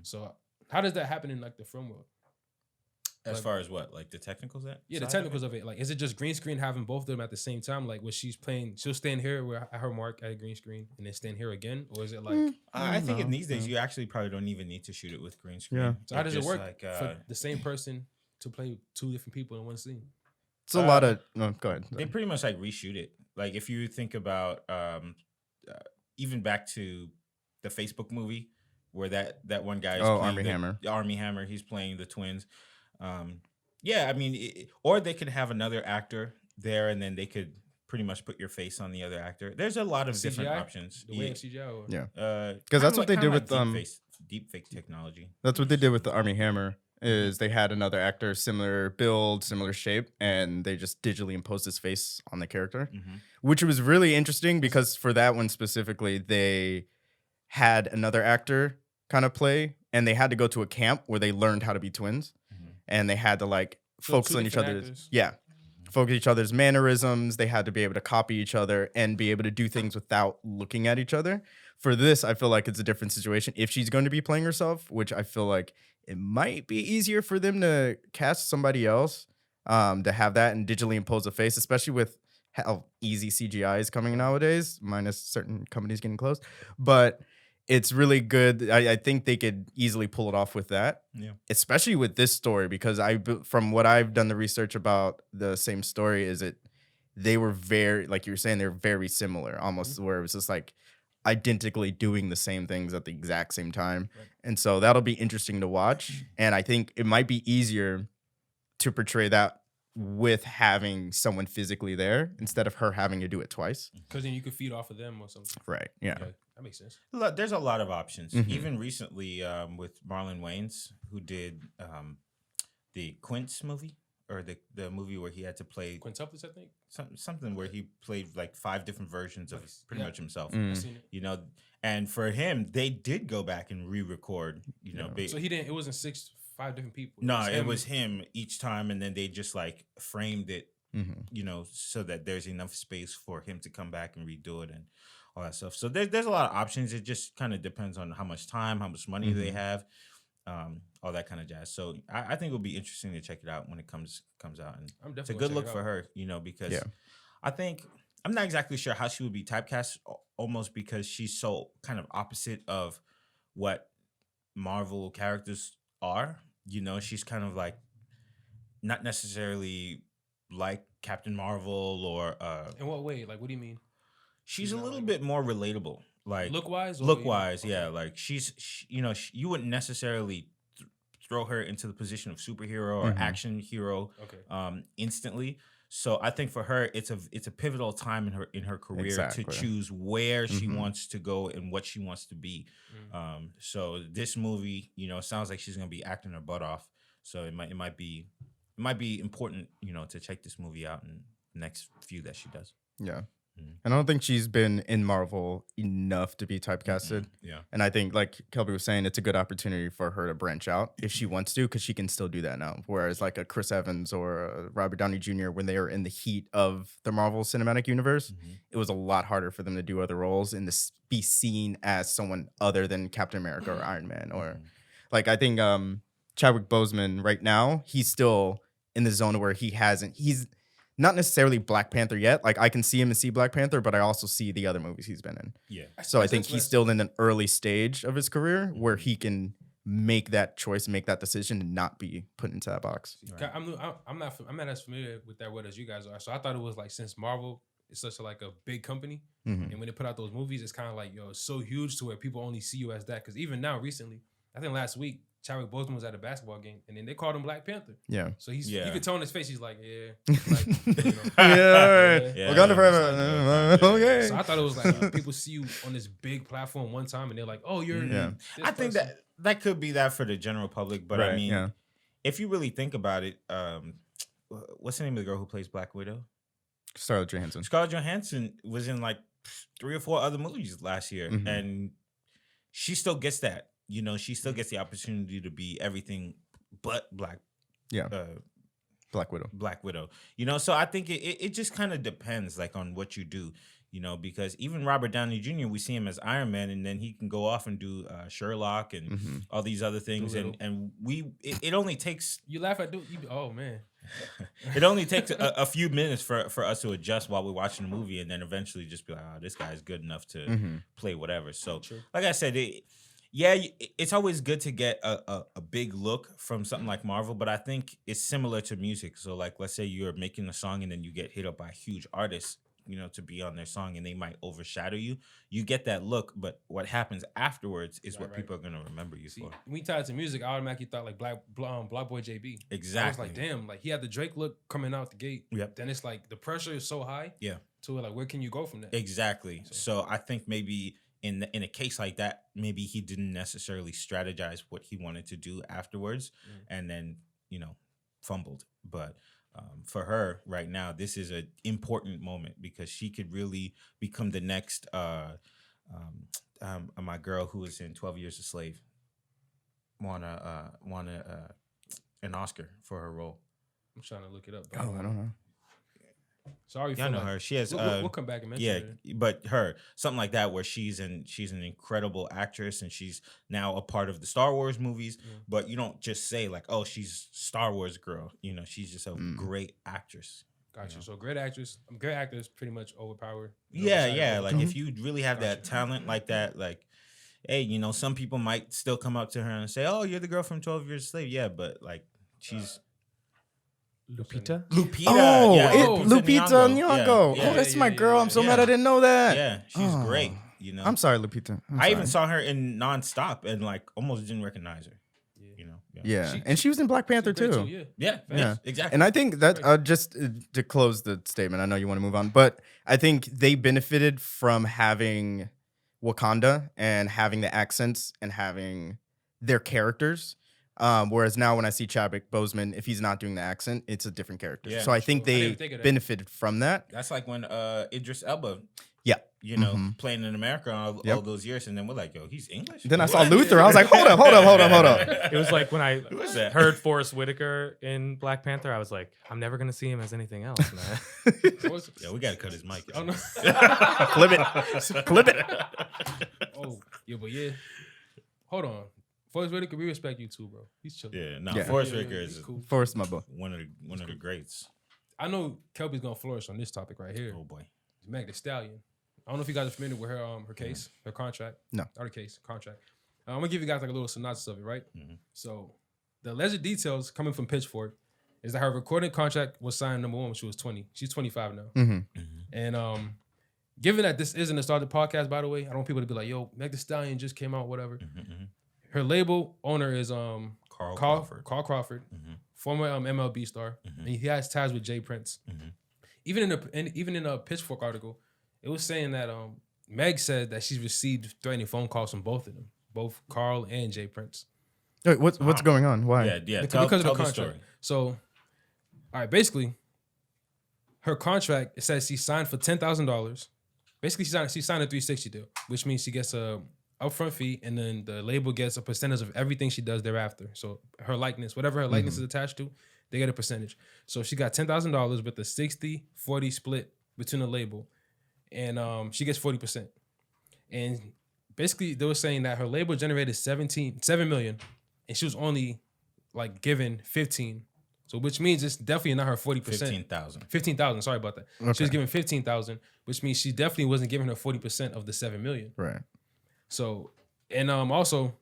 So how does that happen in like the film world? As Like, far as what, like the technicals that? Yeah, the technicals of it. Like, is it just green screen having both of them at the same time? Like, when she's playing, she'll stand here where at her mark at a green screen and then stand here again? Or is it like... I think in these days, you actually probably don't even need to shoot it with green screen. Yeah. So how does it work like, for the same person to play two different people in one scene? It's a lot of... No, go ahead. They pretty much like reshoot it. Like if you think about even back to the Facebook movie where that one guy is playing Armie Hammer. Armie Hammer, he's playing the twins. Yeah, I mean, or they could have another actor there, and then they could pretty much put your face on the other actor. There's a lot of CGI? different options. The way of CGI? Or? Yeah. Because that's what they did with deep fake technology. That's what they did with the Armie Hammer. Is they had another actor, similar build, similar shape, and they just digitally imposed his face on the character, which was really interesting because for that one specifically, they had another actor kind of play, and they had to go to a camp where they learned how to be twins. And they had to like focus on each other's focus each other's mannerisms. They had to be able to copy each other and be able to do things without looking at each other. For this, I feel like it's a different situation. If she's going to be playing herself, which I feel like it might be easier for them to cast somebody else to have that and digitally impose a face, especially with how easy CGI is coming nowadays, minus certain companies getting close. But it's really good. I think they could easily pull it off with that. Yeah. Especially with this story, because from what I've done the research about the same story, they were very, like you were saying, they're very similar, almost where it was just like identically doing the same things at the exact same time. Right. And so that'll be interesting to watch. And I think it might be easier to portray that with having someone physically there instead of her having to do it twice. Because then you could feed off of them or something. Right. Yeah. That makes sense. There's a lot of options. Even recently with Marlon Wayans, who did the Quince movie, or the movie where he had to play Quintuplets, I think. Something where he played like 5 different versions of pretty much himself. I've seen it. And for him, they did go back and re-record. So he didn't. It wasn't 5 different people. No, it was him each time, and then they just like framed it, so that there's enough space for him to come back and redo it and all that stuff. So there's a lot of options. It just kind of depends on how much time, how much money they have, all that kind of jazz. So I think it'll be interesting to check it out when it comes out. And it's a good look for her, because I think I'm not exactly sure how she would be typecast, almost because she's so kind of opposite of what Marvel characters are. She's kind of like not necessarily like Captain Marvel or In what way? Like, what do you mean? she's a not little like- bit more relatable. Like Look wise? look wise, yeah. Like you wouldn't necessarily throw her into the position of superhero or action hero Okay. instantly. So I think for her, it's a pivotal time in her career Exactly. to choose where she wants to go and what she wants to be. So this movie, sounds like she's gonna be acting her butt off. So it might be important, to check this movie out in the next few that she does. Yeah. And I don't think she's been in Marvel enough to be typecasted. Yeah. And I think, like Kelby was saying, it's a good opportunity for her to branch out if she wants to, because she can still do that now. Whereas like a Chris Evans or a Robert Downey Jr., when they were in the heat of the Marvel Cinematic Universe, it was a lot harder for them to do other roles and to be seen as someone other than Captain America or Iron Man. Or like, I think Chadwick Boseman right now, he's still in the zone where he's not necessarily Black Panther yet. Like I can see him and see Black Panther, but I also see the other movies he's been in. Yeah. So I think he's still in an early stage of his career where he can make that choice, make that decision, and not be put into that box. Right. I'm not as familiar with that word as you guys are. So I thought it was like, since Marvel is such a big company, and when they put out those movies, it's kind of like, yo, it's so huge to where people only see you as that. Because even now, recently, I think last week, Chadwick Boseman was at a basketball game, and then they called him Black Panther. Yeah. So you could tell on his face, he's like, yeah, yeah. Wakanda forever. Okay. So I thought it was like people see you on this big platform one time, and they're like, oh, you're. Yeah. I think that could be that for the general public, but I mean, if you really think about it, what's the name of the girl who plays Black Widow? Scarlett Johansson. Scarlett Johansson was in like 3 or 4 other movies last year, and she still gets that. She still gets the opportunity to be everything but Black. Yeah. Black Widow. Black Widow. So I think it just kind of depends, like, on what you do. Because even Robert Downey Jr., we see him as Iron Man, and then he can go off and do Sherlock and all these other things, and it only takes. You laugh at oh man. It only takes a few minutes for us to adjust while we're watching the movie, and then eventually just be like, oh, this guy's good enough to play whatever. So, like I said, it's always good to get a big look from something like Marvel, but I think it's similar to music. So, like, let's say you're making a song and then you get hit up by a huge artist, to be on their song, and they might overshadow you. You get that look, but what happens afterwards is what people are going to remember you for. When we tied to music, I automatically thought like Black Boy JB. Exactly. I was like, damn, like he had the Drake look coming out the gate. Yep. Then it's like the pressure is so high. Yeah. To like, where can you go from that? Exactly. So I think maybe in a case like that, maybe he didn't necessarily strategize what he wanted to do afterwards, and then fumbled. But for her right now, this is an important moment because she could really become the next my girl who was in 12 Years a Slave won an Oscar for her role. I'm trying to look it up. I don't know. Sorry, I know her. She has. We'll come back and mention it. But her something like that where she's an incredible actress and she's now a part of the Star Wars movies. But you don't just say like, oh, she's Star Wars girl. She's just a great actress. Gotcha. So great actress. Great actors pretty much overpowered. Yeah. Like if you really have that talent like that, like, hey, some people might still come up to her and say, oh, you're the girl from 12 Years a Slave. Yeah, but like she's. Lupita? Oh, yeah, Lupita Nyong'o. Yeah, Oh, that's my girl. I'm so mad I didn't know that. Yeah, she's great. I'm sorry, Lupita. I even saw her in Nonstop and like almost didn't recognize her. Yeah, and she was in Black Panther too. Yeah, exactly. And I think that just to close the statement, I know you want to move on, but I think they benefited from having Wakanda and having the accents and having their characters. Whereas now when I see Chadwick Boseman, if he's not doing the accent, it's a different character. Yeah, so I think they benefited from that. That's like when Idris Elba, playing in America all those years, and then we're like, yo, he's English? Then I saw Luther. I was like, hold up. It was like when I heard Forrest Whitaker in Black Panther, I was like, I'm never going to see him as anything else, man. Yeah, we got to cut his mic. Oh, no. Clip it. Oh, yeah, but yeah. Hold on. Forrest Whitaker, we respect you too, bro. He's chilling. Forrest Whitaker is cool. Forrest, my boy. One of the greats. I know Kelby's gonna flourish on this topic right here. Oh boy, Meg Thee Stallion. I don't know if you guys are familiar with her case, her contract. No, not her case, contract. I'm gonna give you guys like a little synopsis of it, right? So the alleged details coming from Pitchfork is that her recording contract was signed number 1 when she was 20. She's 25 now. Mm-hmm. And given that this isn't a started podcast, by the way, I don't want people to be like, yo, Meg Thee Stallion just came out, whatever. Her label owner is Carl Crawford, Crawford. former MLB star, and he has ties with Jay Prince. Even in a Pitchfork article, it was saying that Meg said that she's received threatening phone calls from both of them, both Carl and Jay Prince. Wait, what's going on? Why? Yeah. Because of the tell contract. story. So, all right, basically, her contract, it says she signed for $10,000. Basically, she signed a 360 deal, which means she gets a upfront fee, and then the label gets a percentage of everything she does thereafter. So her likeness, whatever her likeness is attached to, they get a percentage. So she got $10,000 with a 60-40 split between the label, and she gets 40%. And basically, they were saying that her label generated $7 million, and she was only like given 15. So which means it's definitely not her 40%. 15,000. 15,000. Sorry about that. Okay. She was given 15,000, which means she definitely wasn't giving her 40% of the 7 million. Right. So, and also,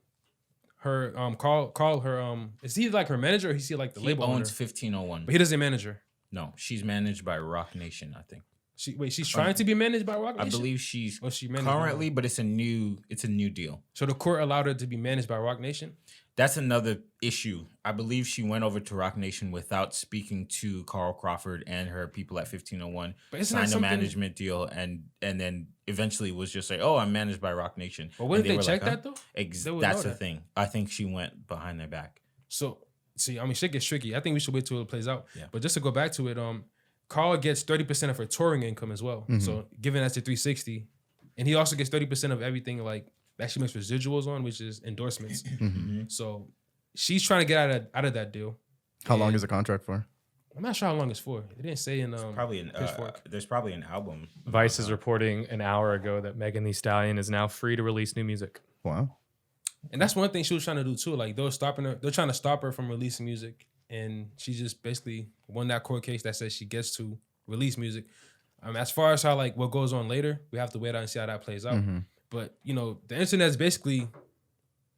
her Carl her is he like her manager or is he like the He label owns owner? 1501. But he doesn't manage her. No, she's managed by Rock Nation, I think. She's trying to be managed by Rock I Nation? believe she's Or she managed currently, by- but it's a new deal. So the court allowed her to be managed by Rock Nation? That's another issue. I believe she went over to Rock Nation without speaking to Carl Crawford and her people at 1501. But isn't that signed a something- management deal and then eventually was just like, oh, I'm managed by Rock Nation. But wouldn't And they were check like, that though? They would That's know the that. thing. I think she went behind their back. So, see, I mean, shit gets tricky. I think we should wait till it plays out. Yeah. But just to go back to it, Carl gets 30% of her touring income as well. So, given that's the 360, and he also gets 30% of everything like that she makes residuals on, which is endorsements. So, she's trying to get out of that deal. How long And is the contract for? I'm not sure how long it's for. It didn't say in Probably an Pitchfork. there's probably an album. Vice is reporting an hour ago that Megan Thee Stallion is now free to release new music. Wow. And that's one thing she was trying to do too. Like they're trying to stop her from releasing music, and she just basically won that court case that says she gets to release music. As far as how like what goes on later, we have to wait out and see how that plays out. But you know, the internet's basically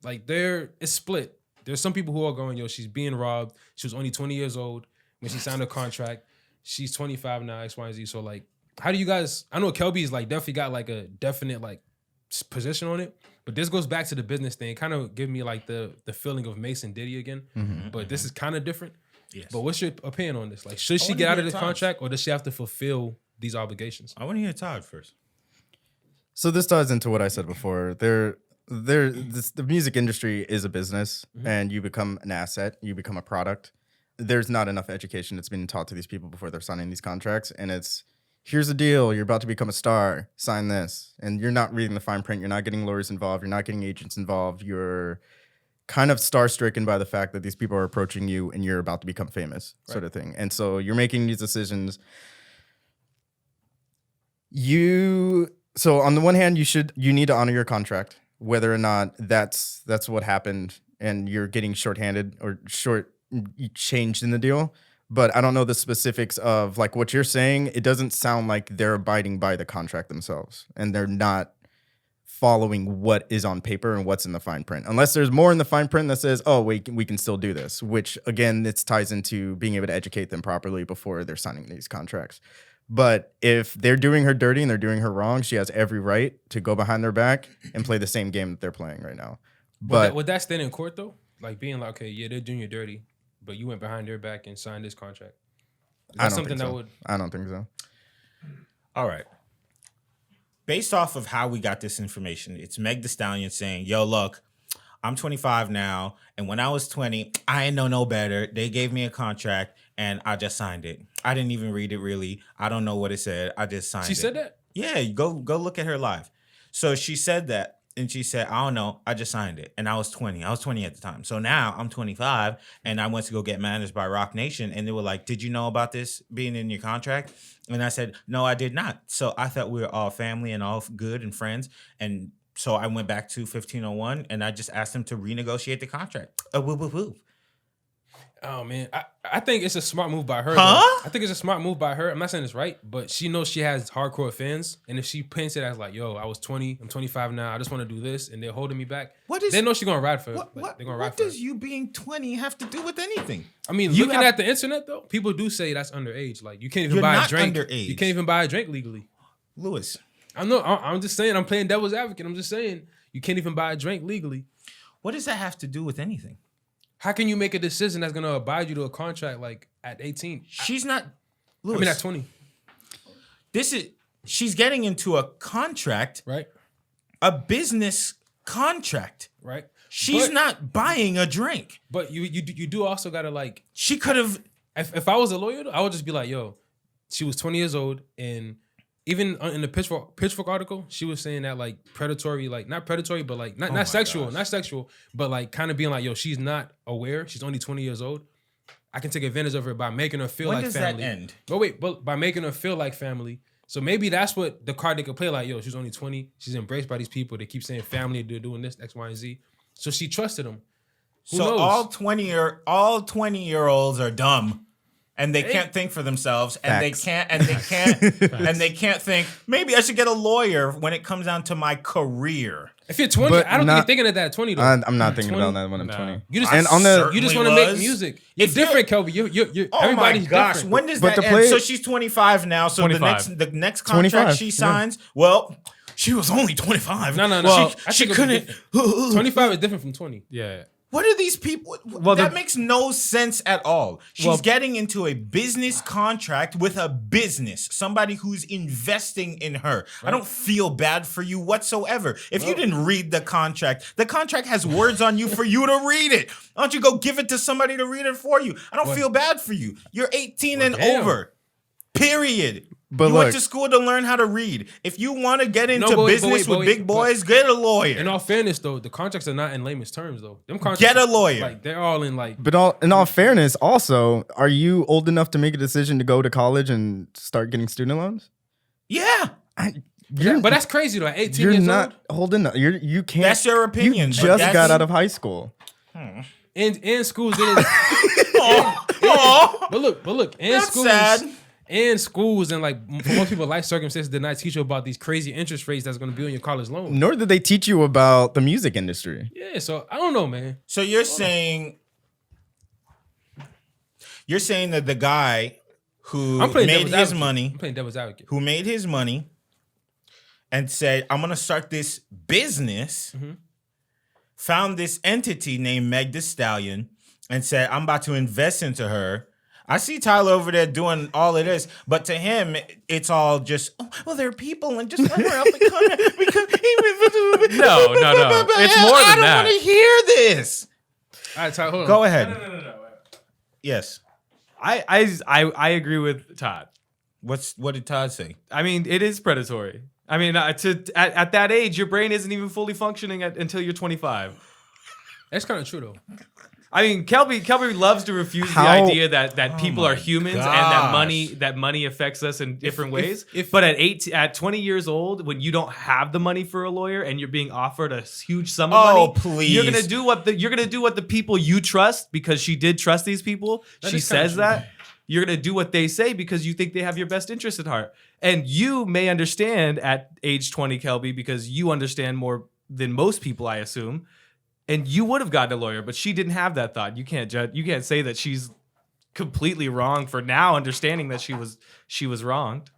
like it's split. There's some people who are going, yo, she's being robbed. She was only 20 years old when she signed a contract. She's 25 now, X, Y, and Z. So like, how do you guys? I know Kelby's like definitely got like a definite like position on it, but this goes back to the business thing. It kind of give me like the feeling of Mason Diddy again, but this is kind of different. Yes. But what's your opinion on this? Like, should she wanna get out hear of this Todd's. contract, or does she have to fulfill these obligations? I want to hear Todd first. So this ties into what I said before. The music industry is a business, and you become an asset. You become a product. There's not enough education that's been taught to these people before they're signing these contracts, and it's here's the deal. You're about to become a star. Sign this, and you're not reading the fine print. You're not getting lawyers involved. You're not getting agents involved. You're kind of star-stricken by the fact that these people are approaching you, and you're about to become famous, sort of thing. And so you're making these decisions. So on the one hand, you need to honor your contract, whether or not that's what happened, and you're getting shorthanded or changed in the deal. But I don't know the specifics of like what you're saying. It doesn't sound like they're abiding by the contract themselves, and they're not following what is on paper and what's in the fine print. Unless there's more in the fine print that says, oh, we can still do this, which again, this ties into being able to educate them properly before they're signing these contracts. But if they're doing her dirty and they're doing her wrong, she has every right to go behind their back and play the same game that they're playing right now. But would that stand in court though? Like being like, okay, yeah, they're doing you dirty, but you went behind their back and signed this contract. Is that I don't something think so. that would? I don't think so. All right. Based off of how we got this information, it's Meg Thee Stallion saying, yo, look, I'm 25 now, and when I was 20, I didn't know no better. They gave me a contract, and I just signed it. I didn't even read it, really. I don't know what it said. I just signed it. She said that? Yeah, go look at her live. So she said that, and she said, I don't know, I just signed it. And I was 20. I was 20 at the time. So now I'm 25, and I went to go get managed by Rock Nation, and they were like, did you know about this being in your contract? And I said, no, I did not. So I thought we were all family and all good and friends. And so I went back to 1501, and I just asked them to renegotiate the contract. Woo. Oh man, I think it's a smart move by her. Huh? Though. I think it's a smart move by her. I'm not saying it's right, but she knows she has hardcore fans, and if she paints it as like, "Yo, I was 20, I'm 25 now. I just want to do this," and they're holding me back, they know she's gonna ride for it. What They're gonna ride for does it. you being 20 have to do with anything? I mean, looking at the internet though, people do say that's underage. Like you can't even You're buy not a drink. underage. You can't even buy a drink legally. Lewis. I know. I'm just saying. I'm playing devil's advocate. I'm just saying you can't even buy a drink legally. What does that have to do with anything? How can you make a decision that's gonna abide you to a contract like at 18? She's not. Lewis, I mean at 20, she's getting into a contract, right? a business contract. Right. She's not buying a drink. But you do also gotta like. She could have. If I was a lawyer, I would just be like, yo, she was 20 years old, and even in the Pitchfork article, she was saying that like predatory, like not predatory, but like not sexual, but like kind of being like, yo, she's not aware. She's only 20 years old. I can take advantage of her by making her feel like family. When does that end? But by making her feel like family. So maybe that's what the card they could play like, yo, she's only 20. She's embraced by these people. They keep saying family, they're doing this, X, Y, and Z. So she trusted them. Who knows? All 20-year-olds are dumb. And they can't think for themselves, and they can't think. Maybe I should get a lawyer when it comes down to my career. If you're 20, I don't think you're thinking of that at 20 though. I'm not thinking about that when I'm 20. You just, and you just want to make music. You're different, Kelby. You're oh everybody's my gosh, different. when does that end? So she's 25 now. So 25. the next contract 25, she signs, well, she was only 25. No. Well, she couldn't. 25 is different from 20. Yeah. What are these people? Well, that makes no sense at all. She's getting into a business contract with a business, somebody who's investing in her. Right. I don't feel bad for you whatsoever. If you didn't read the contract has words on you for you to read it. Why don't you go give it to somebody to read it for you? I don't feel bad for you. You're 18 and over. Period. But you went to school to learn how to read. If you want to get into business with big boys, get a lawyer. In all fairness, though, the contracts are not in layman's terms, though. Them contracts, get a lawyer. Like they're all in like. But in all fairness, also, are you old enough to make a decision to go to college and start getting student loans? Yeah. But that's crazy though. At 18 you're years not old, holding. You can't. That's your opinion. You just got out of high school. And schools didn't. But look, and that's schools. Sad. And schools and like for most people, life circumstances did not teach you about these crazy interest rates that's going to be on your college loan. Nor did they teach you about the music industry. Yeah, so I don't know, man. So you're saying that the guy who made his money, I'm playing devil's advocate, who made his money and said, "I'm going to start this business," found this entity named Meg Thee Stallion and said, "I'm about to invest into her." I see Tyler over there doing all of this, but to him, it's all just, there are people and just let her up and come because No. It's more than that. I don't want to hear this. All right, Tyler, hold on. Go ahead. No. Yes. I agree with Todd. What did Todd say? I mean, it is predatory. I mean, at that age, your brain isn't even fully functioning until you're 25. That's kind of true though. I mean, Kelby loves to refuse the idea that people are humans and that money affects us in different ways. But at 20 years old, when you don't have the money for a lawyer and you're being offered a huge sum of money, please. you're gonna do what the people you trust, because she did trust these people. She says that. You're gonna do what they say because you think they have your best interest at heart. And you may understand at age 20, Kelby, because you understand more than most people, I assume. And you would have gotten a lawyer, but she didn't have that thought. You can't judge. You can't say that she's completely wrong for now understanding that she was wronged.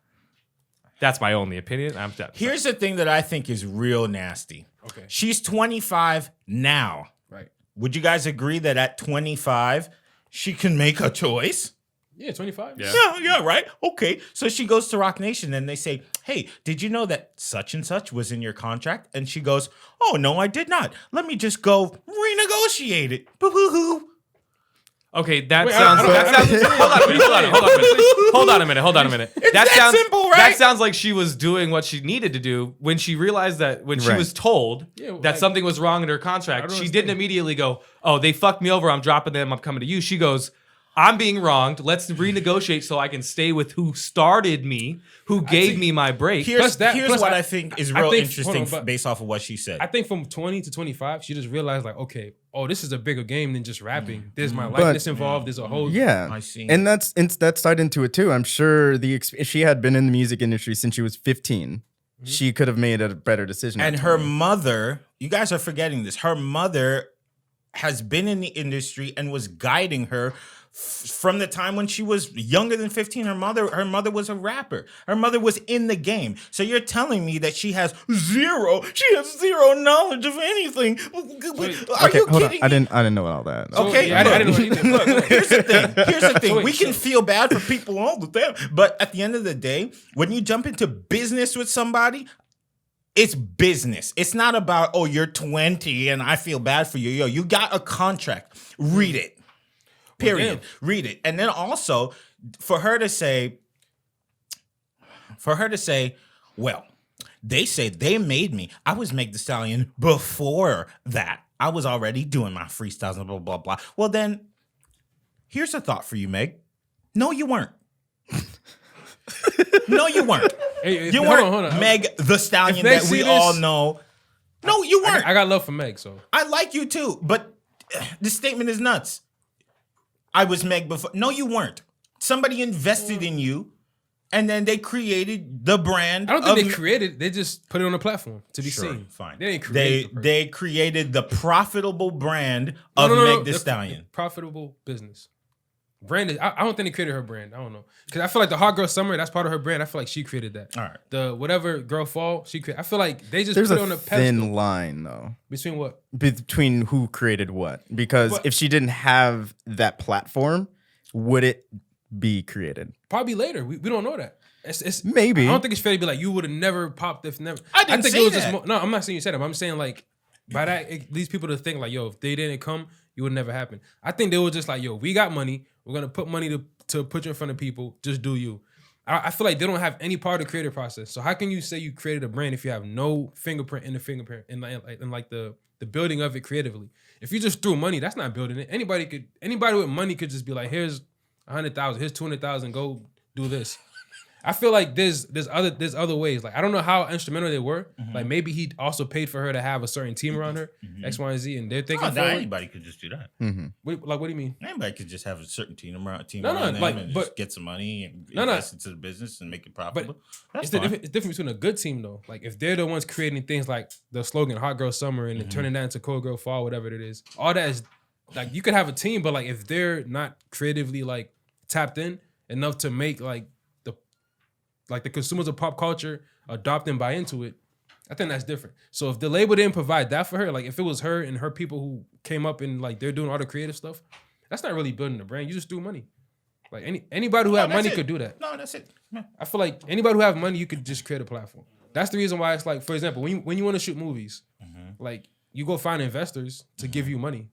That's my only opinion. Here's the thing that I think is real nasty. Okay. She's 25 now. Right. Would you guys agree that at 25 she can make a choice? Yeah, 25. Yeah, right. Okay. So she goes to Rock Nation and they say, "Hey, did you know that such and such was in your contract?" And she goes, "Oh, no, I did not. Let me just go renegotiate it." Boo-hoo-hoo. Okay, Hold on a minute. It's simple, right? That sounds like she was doing what she needed to do when she realized that when she was told that something was wrong in her contract, she didn't immediately go, "Oh, they fucked me over. I'm dropping them. I'm coming to you." She goes, "I'm being wronged. Let's renegotiate so I can stay with who started me, who gave me my break." Here's what I think is real interesting based off of what she said. I think from 20 to 25, she just realized like, okay, oh, this is a bigger game than just rapping. There's my But- likeness involved. There's a whole Yeah, I see. and that's tied into it too. I'm sure if she had been in the music industry since she was 15, she could have made a better decision. And at her 20. mother, you guys are forgetting this. Her mother has been in the industry and was guiding her from the time when she was younger than 15. Her mother was a rapper. Her mother was in the game. So you're telling me that she has zero knowledge of anything. Are Okay, you hold on. kidding I me? didn't know all that. So, Okay, yeah, I didn't know either. look, here's the thing. So wait, We can so- feel bad for people all the time, but at the end of the day, when you jump into business with somebody, it's business. It's not about, oh, you're 20 and I feel bad for you. Yo, you got a contract. Read it. Period. Read it. And then also for her to say, well, they say they made me. I was Meg Thee Stallion before that. I was already doing my freestyles and blah, blah, blah. Well, then here's a thought for you, Meg. No, you weren't. No, you weren't. Hey, You hold weren't on. Meg the Stallion If Meg that we see all this- know. No, you weren't. I got love for Meg, so I like you too, but this statement is nuts. I was Meg before. No, you weren't. Somebody invested in you, and then they created the brand. I don't think of they created. They just put it on the platform to be seen. Fine. They didn't create. the person. They created the profitable brand No, of no, no, Meg no. Thee The Stallion. Profitable business. Brand is, I don't think they created her brand. I don't know. Because I feel like the Hot Girl Summer, that's part of her brand. I feel like she created that. All right. The whatever Girl Fall, she created. I feel like they just There's put a it on the thin pedestal. line though Between what? between who created what. Because But- if she didn't have that platform, would it be created? Probably later. We don't know that. It's Maybe. I don't think it's fair to be like, you would have never popped if never. I didn't think say it was that. just no, I'm not saying you said it. I'm saying like by that it leads people to think like, yo, if they didn't come, it would never happen. I think they were just like, yo, we got money. We're gonna put money to put you in front of people. Just do you. I feel like they don't have any part of the creative process. So how can you say you created a brand if you have no fingerprint in the fingerprint in like the building of it creatively? If you just threw money, that's not building it. Anybody with money could just be like, here's 100,000, here's 200,000, go do this. I feel like there's other ways. Like I don't know how instrumental they were. Like maybe he also paid for her to have a certain team around her, X, Y, and Z, and they're thinking Oh, forward. anybody could just do that. What do you mean? Anybody could just have a certain team around No, them like, and but- just get some money and No, invest into the business and make it profitable. That's It's fine. it's different between a good team though. Like if they're the ones creating things like the slogan "Hot Girl Summer" and then turning that into "Cold Girl Fall," whatever it is. All that is like you could have a team, but like if they're not creatively like tapped in enough to make the consumers of pop culture adopt and buy into it, I think that's different. So if the label didn't provide that for her, like if it was her and her people who came up and like they're doing all the creative stuff, that's not really building the brand. You just do money. Like anybody who No, had that's money it. could do that. No, that's it. Yeah. I feel like anybody who have money, you could just create a platform. That's the reason why it's like, for example, when you want to shoot movies, like you go find investors to give you money.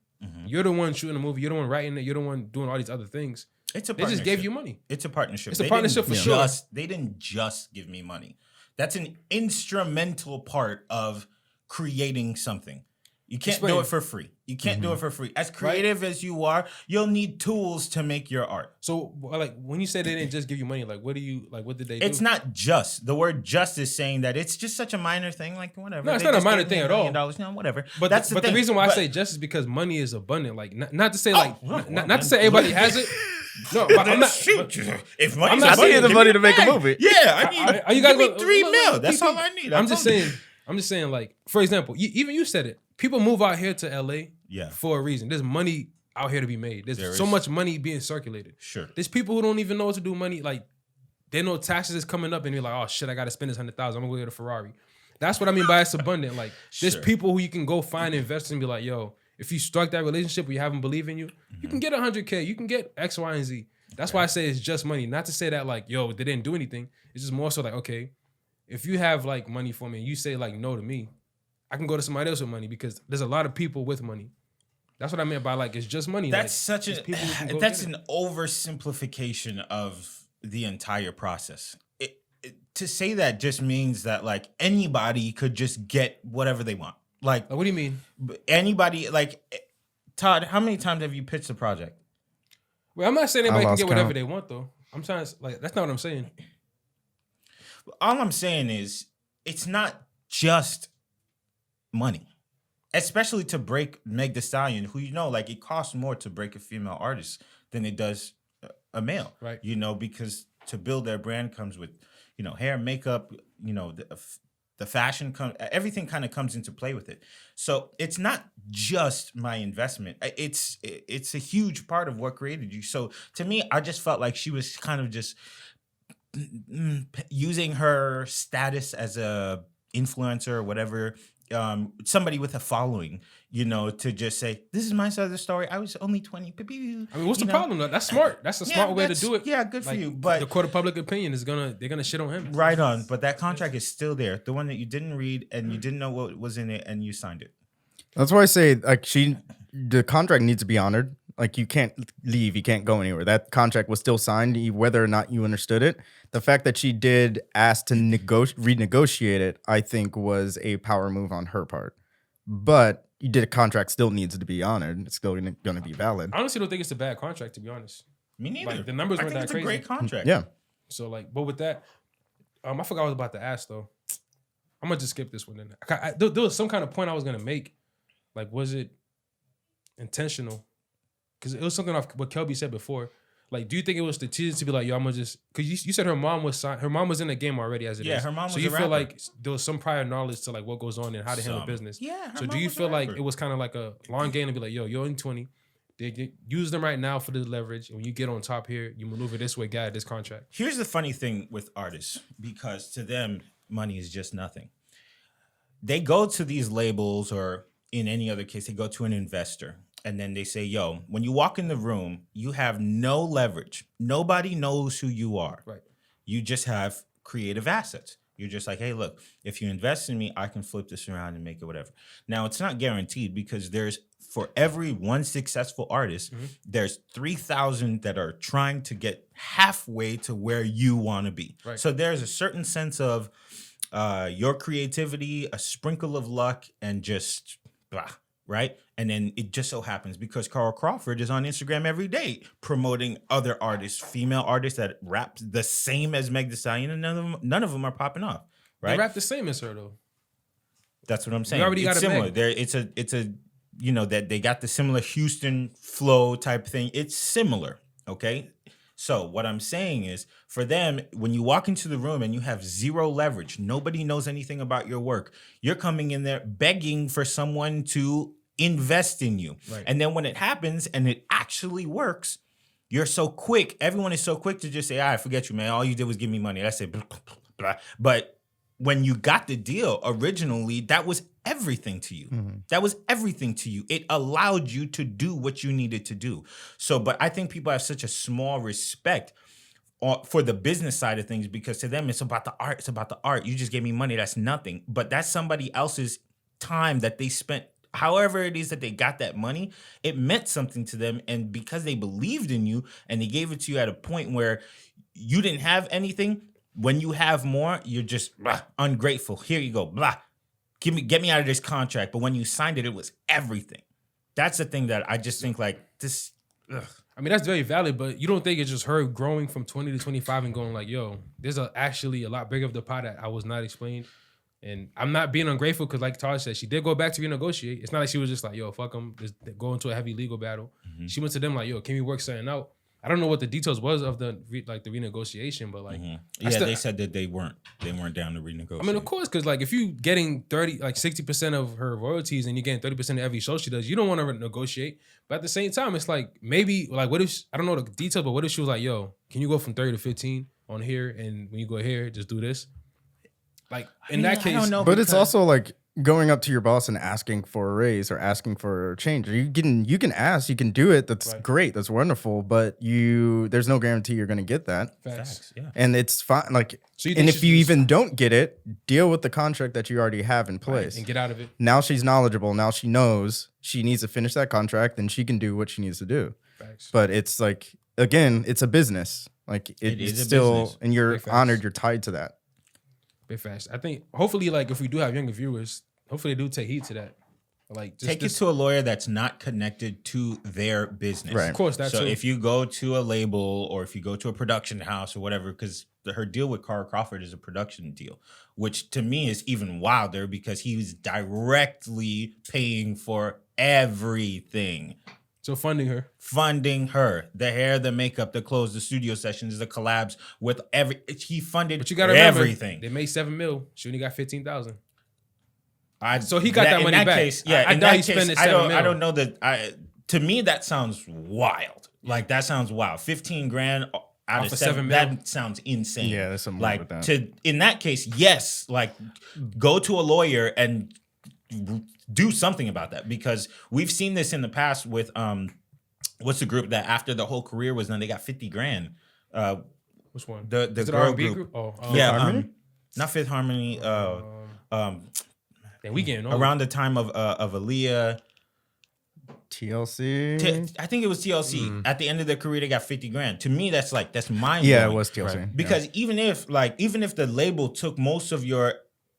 You're the one shooting the movie. You're the one writing it. You're the one doing all these other things. It's a They just partnership. gave you money. It's a partnership. It's a They partnership didn't for sure. They didn't just give me money. That's an instrumental part of creating something. You can't do Explain. it for free. You can't do it for free. As creative as you are, you'll need tools to make your art. So like when you say they didn't just give you money, like what did they do? It's not just. The word just is saying that it's just such a minor thing, like whatever. No, it's They not a just minor gave me thing at $1 all. million, no, whatever. But that's the thing. reason why I But- say just is because money is abundant. Like not to say like well, not to say then- everybody has it. No, but I'm not. Shoot, if money's I'm not I saying need the give money me to make a bag. movie. Yeah, I need. Are you guys give me gonna- 3 look, mil. look, That's people- all I need. I'm just saying, like, for example, even you said it. People move out here to LA Yeah. for a reason. There's money out here to be made. There's There so is. much money being circulated. Sure. There's people who don't even know what to do money. Like, they know taxes is coming up and you're like, oh shit, I gotta spend this 100,000. I'm gonna go get a Ferrari. That's what I mean by it's abundant. Like, there's Sure. people who you can go find investors and be like, yo, if you struck that relationship where you have them believe in you, you can get 100K. You can get X, Y, and Z. That's why I say it's just money. Not to say that like, yo, they didn't do anything. It's just more so like, okay, if you have like money for me and you say like no to me, I can go to somebody else with money because there's a lot of people with money. That's what I meant by like it's just money. That's like, such there's people who can go that's get it. an oversimplification of the entire process. To say that just means that like anybody could just get whatever they want. Like Like, what do you mean? anybody, like Todd, how many times have you pitched a project? Well, I'm not saying anybody can lost get whatever count. they want though. I'm trying to like that's not what I'm saying. All I'm saying is it's not just money. especially to break Meg Thee Stallion, who like it costs more to break a female artist than it does a male, Right. Because to build their brand comes with hair, makeup, the fashion everything kind of comes into play with it. So it's not just my investment. It's a huge part of what created you. So to me, I just felt like she was kind of just using her status as a influencer or whatever, somebody with a following, to just say, this is my side of the story. I was only 20. I mean, what's the problem though? That's smart. That's a smart way to do it. Yeah, good for you. But the court of public opinion they're gonna shit on him. Right on. But that contract is still there. The one that you didn't read and you didn't know what was in it and you signed it. That's why I say like the contract needs to be honored. Like you can't leave, you can't go anywhere. That contract was still signed, whether or not you understood it. The fact that she did ask to renegotiate it, I think, was a power move on her part. But a contract still needs to be honored. It's still going to be valid. I honestly don't think it's a bad contract, to be honest. Me neither. Like, the numbers weren't that crazy. It's a great contract. Yeah. So like, but with that, I forgot what I was about to ask though. I'm gonna just skip this one. Then there was some kind of point I was gonna make. Like, was it intentional? Because it was something off what Kelby said before. Like, do you think it was strategic to be like, yo, I'm gonna just, because you said her mom was in the game already as it is. Yeah, her mom was so you a feel rapper. like there was some prior knowledge to like what goes on and how to handle business. Yeah. So do you feel like it was kind of like a long game to be like, yo, you're in 20. Use them right now for the leverage. And when you get on top here, you maneuver this way, guy, this contract. Here's the funny thing with artists, because to them, money is just nothing. They go to these labels, or in any other case, they go to an investor. And then they say, yo, when you walk in the room, you have no leverage. Nobody knows who you are. Right. You just have creative assets. You're just like, hey, look, if you invest in me, I can flip this around and make it whatever. Now, it's not guaranteed, because for every one successful artist, there's 3,000 that are trying to get halfway to where you want to be. Right. So there's a certain sense of your creativity, a sprinkle of luck, and just blah. Right? And then it just so happens, because Carl Crawford is on Instagram every day promoting other artists, female artists that rap the same as Meg Thee Stallion, and none of them are popping off. Right? They rap the same as her though. That's what I'm saying. We already got it's a similar. Meg. It's a that they got the similar Houston flow type thing. It's similar. Okay. So what I'm saying is, for them, when you walk into the room and you have zero leverage, nobody knows anything about your work, you're coming in there begging for someone to invest in you. Right. And then when it happens and it actually works, you're so quick. Everyone is so quick to just say, I forget you, man. All you did was give me money. That's it. Blah, blah, blah. But when you got the deal originally, that was everything to you. Mm-hmm. That was everything to you. It allowed you to do what you needed to do. So, but I think people have such a small respect for the business side of things, because to them, it's about the art. It's about the art. You just gave me money. That's nothing. But that's somebody else's time that they spent. However it is that they got that money, it meant something to them. And because they believed in you and they gave it to you at a point where you didn't have anything, when you have more, you're just ungrateful. Here you go, blah. Get me out of this contract. But when you signed it, it was everything. That's the thing that I just think like this. Ugh. I mean, that's very valid, but you don't think it's just her growing from 20 to 25 and going like, yo, there's actually a lot bigger of the pie that I was not explained. And I'm not being ungrateful, because like Taj said, she did go back to renegotiate. It's not like she was just like, yo, fuck them, just go into a heavy legal battle. Mm-hmm. She went to them like, yo, can we work something out? I don't know what the details was of the renegotiation, but like, they said that they weren't down to renegotiate. I mean, of course, because like if you getting 60% of her royalties and you're getting 30% of every show she does, you don't want to negotiate. But at the same time, it's like maybe like what if I don't know the details, but what if she was like, yo, can you go from 30 to 15 on here, and when you go here, just do this? Like in that case, I don't know, But it's also like going up to your boss and asking for a raise or asking for a change. You can ask, you can do it. That's Right. great. That's wonderful. But there's no guarantee you're going to get that. facts. yeah. And it's fine. Like, So you think and if she you should just- even don't get it, deal with the contract that you already have in place. and get out of it. Now she's knowledgeable. Now she knows she needs to finish that contract, and she can do what she needs to do. Facts. But it's like, again, it's a business. Like It is it's a still, business. and you're Big facts. honored. You're tied to that. Big facts. I think hopefully, like if we do have younger viewers, hopefully they do take heed to that. Like, take it to a lawyer that's not connected to their business. Right. Of course, that's so true. if you go to a label or if you go to a production house or whatever, because her deal with Carl Crawford is a production deal, which to me is even wilder because he was directly paying for everything. So funding her, the hair, the makeup, the clothes, the studio sessions, the collabs with he funded but you gotta remember, everything. They made $7 million. She only got 15,000. So he got that money in that back. Case, yeah, I in doubt that he case, spent his I $7 don't million. know that. To me, that sounds wild. Like that sounds wild. 15 grand out of 7 million. That sounds insane. Yeah, there's some like with that. in that case, yes, like go to a lawyer and do something about that because we've seen this in the past with what's the group that after the whole career was done they got 50 grand. Which one? The Is it girl R&B group. Oh, Yeah, Harmony? not Fifth Harmony. Damn, we getting old. Around the time of Aaliyah. TLC. I think it was TLC. At the end of their career, they got 50 grand. To me, that's mind blowing. Yeah, it was TLC. Right. Because even if the label took most of your,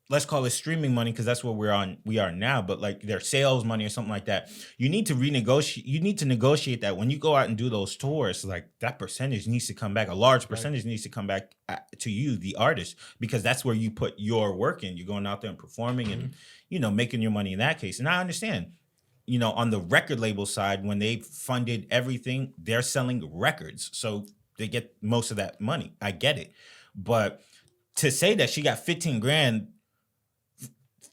let's call it streaming money, because that's what we are now, but like their sales money or something like that, you need to renegotiate. You need to negotiate that when you go out and do those tours. Like that percentage needs to come back. A large percentage needs to come back to you, the artist, because that's where you put your work in. You're going out there and performing and making your money in that case. And I understand. On the record label side, when they funded everything, they're selling records. So they get most of that money. I get it. But to say that she got 15 grand,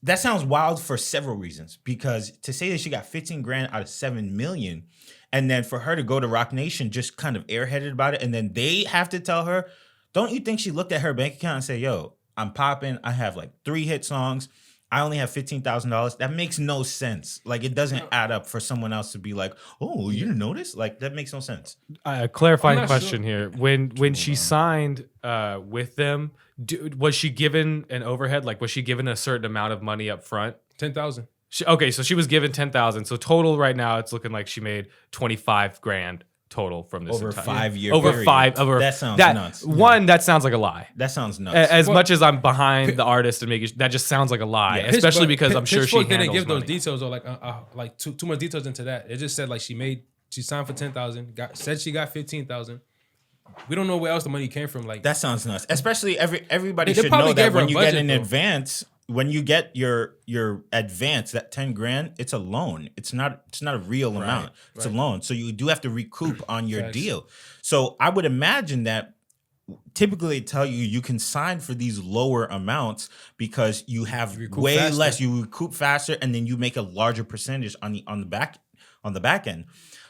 that sounds wild for several reasons. Because to say that she got 15 grand out of 7 million, and then for her to go to Rock Nation just kind of airheaded about it, and then they have to tell her, don't you think she looked at her bank account and say, yo, I'm popping. I have like 3 hit songs. I only have $15,000. That makes no sense. Like it doesn't add up for someone else to be like, "Oh, you didn't notice?" Like that makes no sense. Clarifying I'm not question here: when she signed with them, was she given an overhead? Like was she given a certain amount of money up front? 10,000. Okay, so she was given 10,000. So total right now, it's looking like she made 25 grand total from this Over a entire 5-year over period. 5 over That sounds nuts. One, that sounds like a lie. That sounds nuts. As much as I'm behind the artist and making that just sounds like a lie, Yeah. especially because I'm sure she Pitchfork didn't handles give those money. details or like too much details into that. It just said like she signed for 10,000. Said she got 15,000. We don't know where else the money came from. Like that sounds nuts. Especially everybody They should probably know that gave her when a you get budget, an though. advance, when you get your advance, that 10 grand, it's a loan. It's not a real amount. It's a loan. So you do have to recoup on your Facts. deal. So I would imagine that typically they tell you can sign for these lower amounts because you have recoup way faster. less. You recoup faster, and then you make a larger percentage on the back end.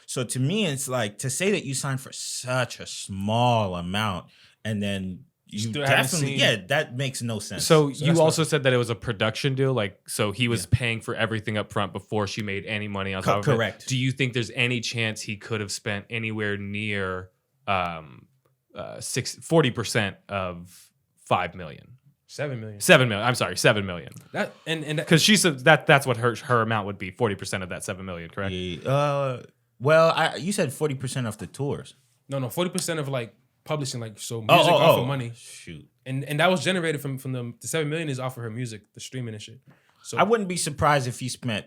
So to me, it's like to say that you signed for such a small amount and then you Still haven't definitely, seen- that makes no sense. So that's you also said that it was a production deal, like so he was paying for everything up front before she made any money on top of it. Correct. Do you think there's any chance he could have spent anywhere near 40% of 5 million? 7 million. 7 million. I'm sorry, 7 million. That and that, Because she said that's what her amount would be, 40% of that 7 million, correct? Well, you said 40% of the tours. no 40% of like publishing, like so music off of money. Shoot. And that was generated from the 7 million is off of her music, the streaming and shit. So I wouldn't be surprised if he spent,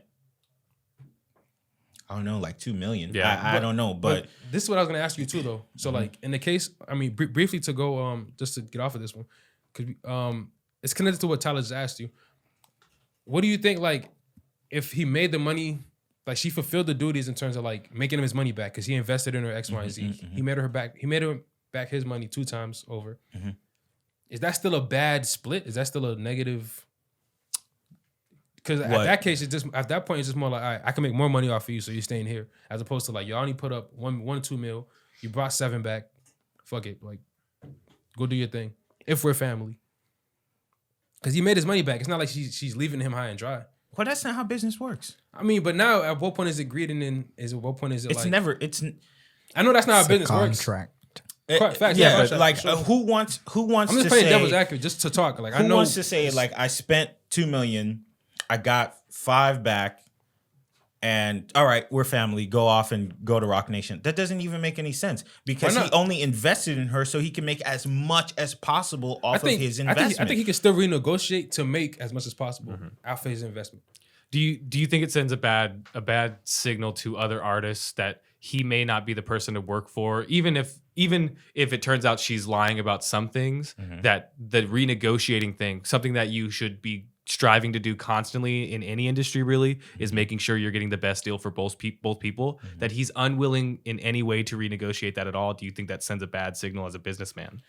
I don't know, like 2 million. Yeah. I don't know, but this is what I was gonna ask you too, though. So like in the case, I mean, briefly to go, just to get off of this one, because it's connected to what Tyler just asked you. What do you think, like, if he made the money, like she fulfilled the duties in terms of like making him his money back because he invested in her X, Y, and Z. He made her back. He made her back his money 2 times over. Is that still a bad split? Is that still a negative? Because at that case, at that point, it's just more like, all right, I can make more money off of you, so you're staying here, as opposed to like y'all only put up 1 or 2 mil, you brought 7 back, fuck it, like go do your thing. If we're family, because he made his money back. It's not like she's leaving him high and dry. well, that's not how business works. I mean, but now at what point is it greed and then at what point is it It's like? never. It's I know that's not how It's a business works. contract. Facts, yeah, facts, but like sure. who wants I'm to just playing say devil's advocate just to talk. Like I who know wants to say like I spent 2 million, I got 5 back, and all right, we're family. Go off and go to Rock Nation. That doesn't even make any sense because Why he not? only invested in her so he can make as much as possible off of his investment. I think he can still renegotiate to make as much as possible out for his investment. Do you think it sends a bad signal to other artists that he may not be the person to work for, even if it turns out she's lying about some things, that the renegotiating thing, something that you should be striving to do constantly in any industry really, is making sure you're getting the best deal for both people, that he's unwilling in any way to renegotiate that at all? Do you think that sends a bad signal as a businessman?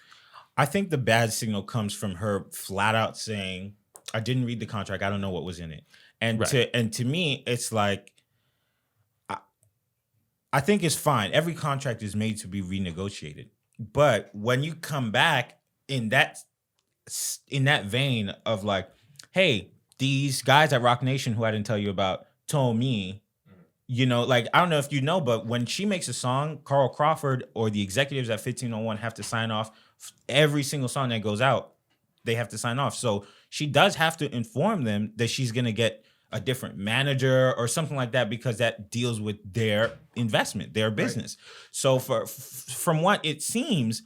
I think the bad signal comes from her flat out saying, I didn't read the contract. I don't know what was in it. And to me, it's like, I think it's fine. Every contract is made to be renegotiated. But when you come back in that vein of like, hey, these guys at Rock Nation who I didn't tell you about told me, you know, like, I don't know if you know, but when she makes a song, Carl Crawford or the executives at 1501 have to sign off every single song that goes out. They have to sign off. So she does have to inform them that she's going to get a different manager or something like that, because that deals with their investment, their business. Right. So from what it seems,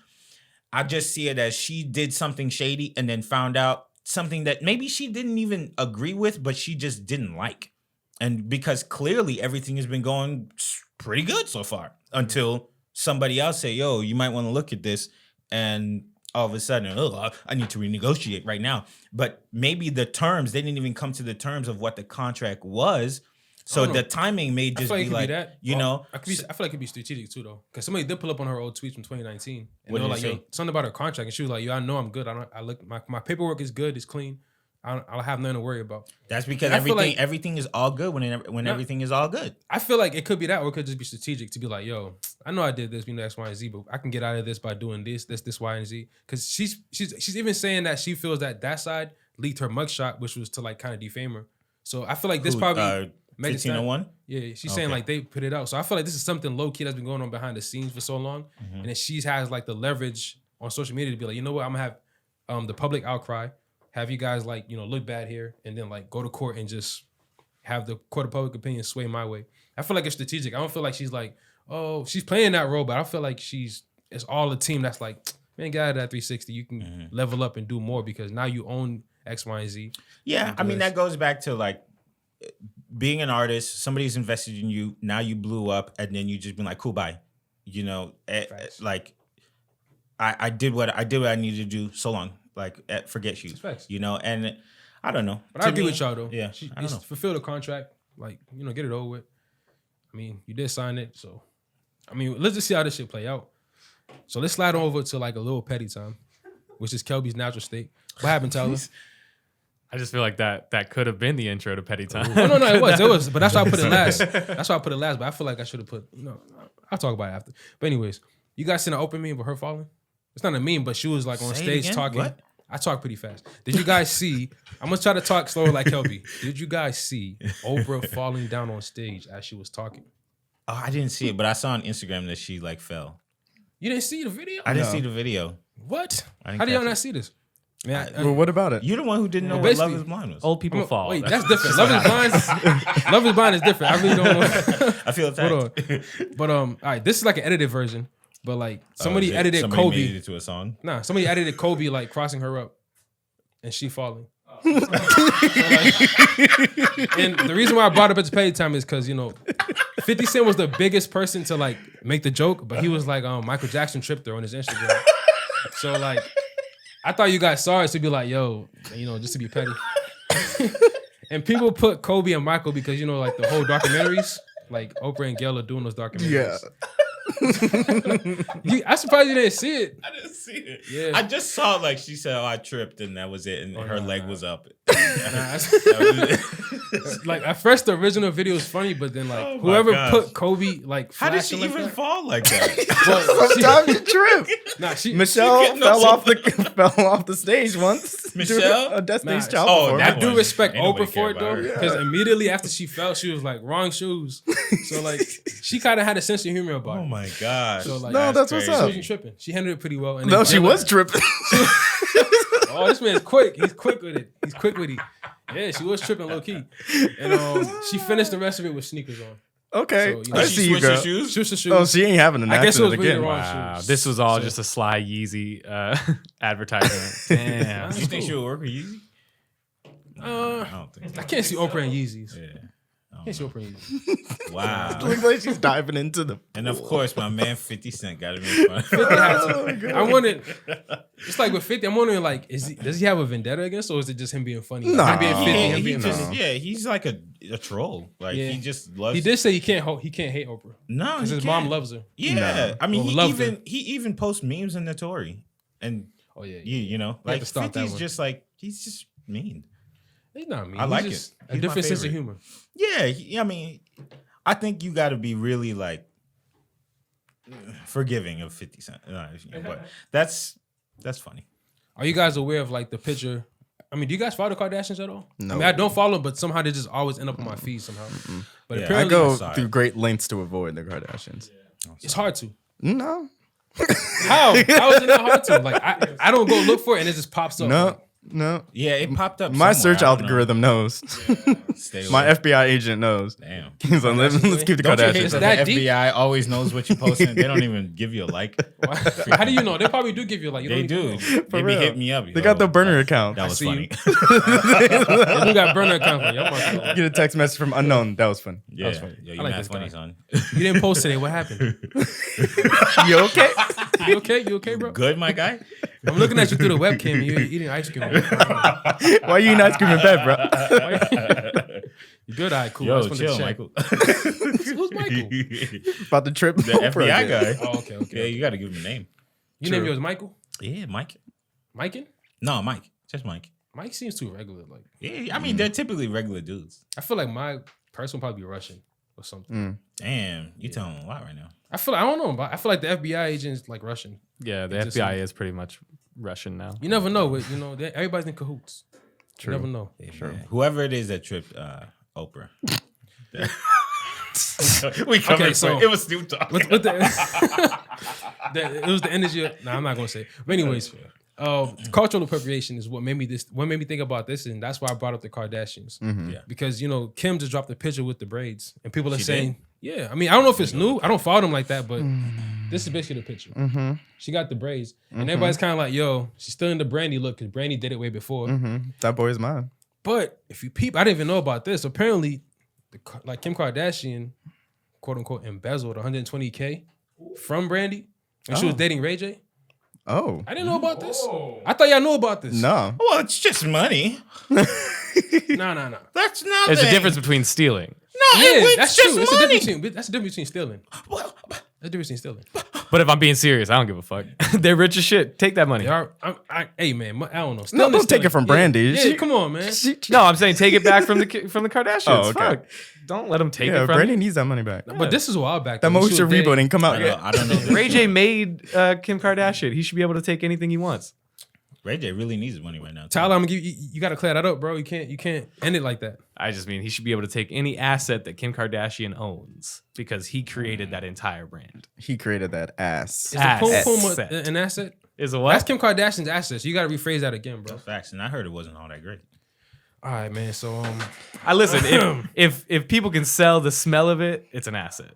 I just see it as she did something shady and then found out something that maybe she didn't even agree with, but she just didn't like. And because clearly everything has been going pretty good so far until somebody else say, yo, you might want to look at this. And all of a sudden, oh, I need to renegotiate right now. But maybe the terms, they didn't even come to the terms of what the contract was. So the timing may just be like, you know. I feel like it could be strategic too, though. Because somebody did pull up on her old tweets from 2019. And they were like, yo, something about her contract. And she was like, yo, I know I'm good. I look, my paperwork is good. It's clean. I'll have nothing to worry about. That's because everything is all good when everything is all good. I feel like it could be that, or it could just be strategic to be like, yo, I know I did this, X, Y, and Z, but I can get out of this by doing this, Y, and Z. Because she's even saying that she feels that side leaked her mugshot, which was to like kind of defame her. So I feel like this probably 1501. Yeah, she's saying like they put it out. So I feel like this is something low key that's been going on behind the scenes for so long, and then she has like the leverage on social media to be like, you know what, I'm gonna have the public outcry. Have you guys like, you know, look bad here, and then like go to court and just have the court of public opinion sway my way. I feel like it's strategic. I don't feel like she's like, oh, she's playing that role, but I feel like it's all a team that's like, man, get out of that 360. You can level up and do more because now you own X, Y, and Z. Yeah, I mean, that goes back to like being an artist. Somebody's invested in you. Now you blew up, and then you just been like, cool, bye. You know, like I did what I needed to do. So long. Like, forget you, you know, and I don't know. But I agree with y'all, though. Yeah, I don't know. Fulfill the contract, like, you know, get it over with. I mean, you did sign it, so, I mean, let's just see how this shit play out. So let's slide over to, like, a little petty time, which is Kelby's natural state. What happened, Tyler? I just feel like that could have been the intro to Petty Time. No, it was. But that's why I put it last. But I feel like I should have put, I'll talk about it after. But anyways, you guys seen an open meme with her falling? It's not a meme, but she was, like, on stage talking. What? I talk pretty fast. Did you guys see? I'm gonna try to talk slower like Kelby. Did you guys see Oprah falling down on stage as she was talking? Oh, I didn't see it, but I saw on Instagram that she like fell. You didn't see the video? I didn't see the video. What? How did y'all not see this? Man, well, what about it? You're the one who didn't know what Love Is Blind was. Old people fall. Wait, that's different. Love Is Blind is different. I really don't know. I feel attacked. But all right, this is like an edited version. But like somebody edited somebody Kobe. made it to a song? Nah, somebody edited Kobe like crossing her up and she falling. So, like, and the reason why I brought up at the Petty Time is because, you know, 50 Cent was the biggest person to like make the joke, but he was like Michael Jackson tripped her on his Instagram. So like I thought you guys saw it to be like, yo, you know, just to be petty. And people put Kobe and Michael because, you know, like the whole documentaries, like Oprah and Gayle are doing those documentaries. Yeah. I'm surprised you didn't see it. I didn't see it. Yeah. I just saw like she said, "Oh, I tripped," and that was it, and her leg was up. Like at first, the original video was funny, but then like whoever put Kobe like, how did she even fall like that? Well, sometimes you trip. Michelle fell off the stage once. Michelle, a Destiny's Child. Oh, I do respect Oprah for it though, because immediately after she fell, she was like wrong shoes. So like she kind of had a sense of humor about it. Oh my gosh! So like, no, that's what's up. She wasn't tripping. She handled it pretty well. And no, she was tripping. Oh, this man's quick. He's quick with it. Yeah, she was tripping low key, and she finished the rest of it with sneakers on. Okay, so, you know, I see you, girl. Switched her shoes. Oh, she ain't having an accident I guess it was really again. the wrong Wow, shoes. this was all just a Sly Yeezy advertisement. Damn. You think she'll work with Yeezy? I don't think so. I can't see Oprah and Yeezys. Yeah. I can't see Oprah and Yeezys. Wow. Looks like she's diving into the. And of course, my man 50 Cent got to make fun. 50 had to. I wanted. It's like with 50. I'm wondering, like, does he have a vendetta against, or is it just him being funny? Nah. Him being 50, him He being just, funny. yeah, he's like a troll. Like Yeah. he just loves. He did say he can't hate Oprah No, because he his can't. mom loves her. Yeah, No. I mean, Well, he loves even posts memes in the Tory, and Oh yeah, you know, had like to stop that 50's one. just like he's just mean. He's not mean. I like He's it. just He's my a different sense of favorite. humor. Yeah, I mean, I think you got to be really like forgiving of 50 Cent. But that's funny. Are you guys aware of like the picture? I mean, do you guys follow the Kardashians at all? No. I mean, I don't follow them, but somehow they just always end up on my feed somehow. But Yeah, I apparently, go saw it. through great lengths to avoid the Kardashians. it's hard to. No, How? How is it not hard to? Like, I don't go look for it and it just pops up. no, Like, no. Yeah, it popped up. My somewhere, search I don't know. algorithm knows. Stay My away. FBI agent knows. Damn. He's like, let's keep the Don't you hate Kardashians. It's that that the deep? FBI always knows what you're posting? They don't even give you a like. how do you know? They probably do give you like. You They don't even do. know. They be real. hitting me up. They got the burner account. That was see funny. They do got burner account for you. I'm like, Get a text message from unknown. That was fun. Yeah, funny. yeah, I you like mad this funny, guy. son. you didn't post today. What happened? You okay? You okay? You okay, bro? Good, my guy. I'm looking at you through the webcam and you're eating ice cream. Why you eating ice cream in bed, bro? You good? All right, cool. I Yo, just wanted to chill, check. Michael. Who's Michael? About the trip. The FBI guy. Oh, okay, okay. Yeah, you got to give him a name. You name yours Michael? Yeah, Mike. Miken? No, Mike. Just Mike. Mike seems too regular. Like, Yeah, I mean, they're typically regular dudes. I feel like my person would probably be Russian or something. Damn, you telling them a lot right now. I don't know, but I feel like the FBI agent is like Russian. Yeah, the It just FBI seems- is pretty much Russian now. You never know. You know, everybody's in cahoots. True. You never know. Sure. Whoever it is that tripped Oprah. We covered Okay, it. so- It was Snoop Dogg. With the, it was the energy. I'm not gonna say. It. But anyways, cultural appropriation is what made me think about this, and that's why I brought up the Kardashians. Yeah. Because Kim just dropped a picture with the braids, and people are She saying, yeah. I mean, I don't know if it's new. I don't follow them like that, but this is basically the picture. She got the braids, and everybody's kind of like, yo, she's still in the Brandy look because Brandy did it way before. That boy is mine. But if you peep, I didn't even know about this. Apparently, like Kim Kardashian, quote unquote, embezzled 120K from Brandy when she was dating Ray J. Oh. I didn't know about this. I thought y'all knew about this. No. Well, it's just money. No. That's not. There's a difference between stealing. No, Yeah, it's that's just true. money. That's the difference between stealing. That's the difference between stealing. But if I'm being serious, I don't give a fuck. They're rich as shit. Take that money. They are, hey man, I don't know. No, Stealing don't is take it stealing. from Brandy. Yeah, come on, man. No, I'm saying take it back from the Kardashians. Oh, okay. Fuck. Don't let them take Yeah, it from Brandy you. needs that money back. But this is a while back. That though, when she motion was dating- reboot ain't come out yet. I don't know. Ray J made Kim Kardashian. He should be able to take anything he wants. Ray J really needs his money right now. Tyler, I'm gonna give you. You got to clear that up, bro. You can't end it like that. I just mean he should be able to take any asset that Kim Kardashian owns because he created that entire brand. He created that ass. Is the Pum Pum Asset. an asset? Is a what? That's Kim Kardashian's assets. You got to rephrase that again, bro. That's facts, and I heard it wasn't all that great. All right, man. So I listen. If people can sell the smell of it, it's an asset.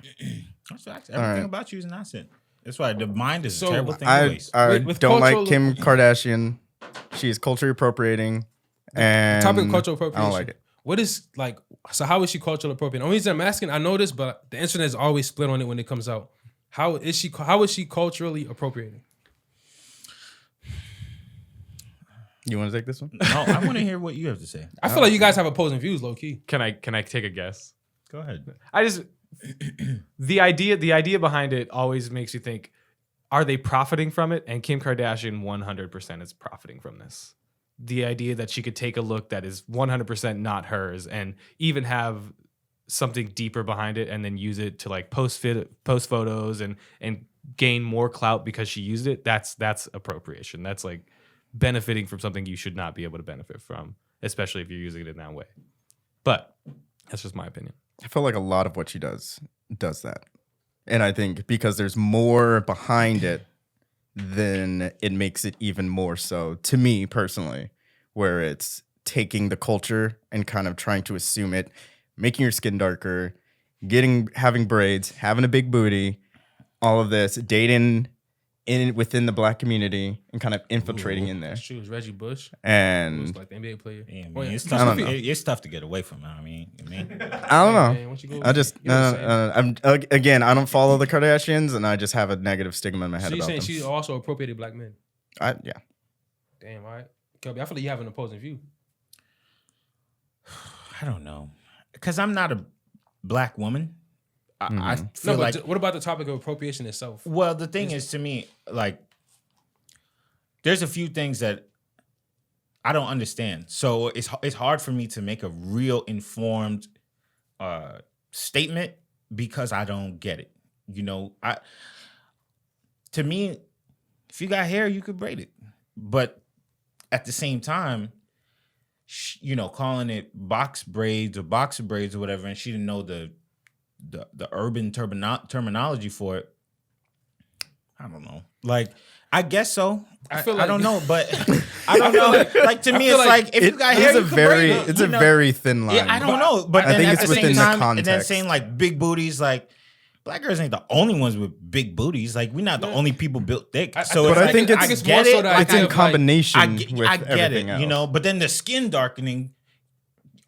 That's facts. Everything right. about you is an asset. That's why the mind is So, a terrible thing to I waste. With don't like cultural- Kim Kardashian. She is culture appropriating. And topic of cultural appropriation. I don't like it. What is like? So how is she cultural appropriating? Only reason I'm asking, I know this, but the internet is always split on it when it comes out. How is she culturally appropriating? You want to take this one? No, I want to hear what you have to say. I feel like you guys have opposing views, low key. Can I take a guess? Go ahead. I just the idea behind it always makes you think: are they profiting from it? And Kim Kardashian 100% is profiting from this. The idea that she could take a look that is 100% not hers and even have something deeper behind it, and then use it to like post photos and gain more clout because she used it. That's appropriation. That's like benefiting from something you should not be able to benefit from, especially if you're using it in that way. But that's just my opinion. I feel like a lot of what she does that. And I think because there's more behind it, then it makes it even more so to me personally, where it's taking the culture and kind of trying to assume it, making your skin darker, having braids, having a big booty, all of this, dating within the black community and kind of infiltrating in there. That's true. It was Reggie Bush. It And was like the NBA player. Yeah, man, Oh, yeah. it's I don't tough. know. It's tough to get away from it. I mean, I don't know. Man, once you go- I just you know what I'm saying? I'm again. I don't follow the Kardashians, and I just have a negative stigma in my head So you about saying them. she also appropriated black men? Yeah. Damn, all right. Kelby, I feel like you have an opposing view. I don't know, because I'm not a black woman. I feel No, like. but what about the topic of appropriation itself? Well, the thing is, to me, like, there's a few things that I don't understand. So it's hard for me to make a real informed statement because I don't get it. You know, to me, if you got hair, you could braid it. But at the same time, you know, calling it box braids or boxer braids or whatever, and she didn't know the urban terminology for it. I don't know. Like, I guess so. I feel like- don't know, but I don't know. Like, to me, it's like if you got hair, It's a you can very, braid it, it's you a know? very thin line. Yeah, I don't know, but I then think at it's the within same the time, and then context. saying like big booties, like black girls ain't the only ones with big booties. Like, we're not the only people built thick. So but it's I like, think it's- it's get more so it. the Like, It's idea in of, like, combination I with get everything it, else. you know. But then the skin darkening,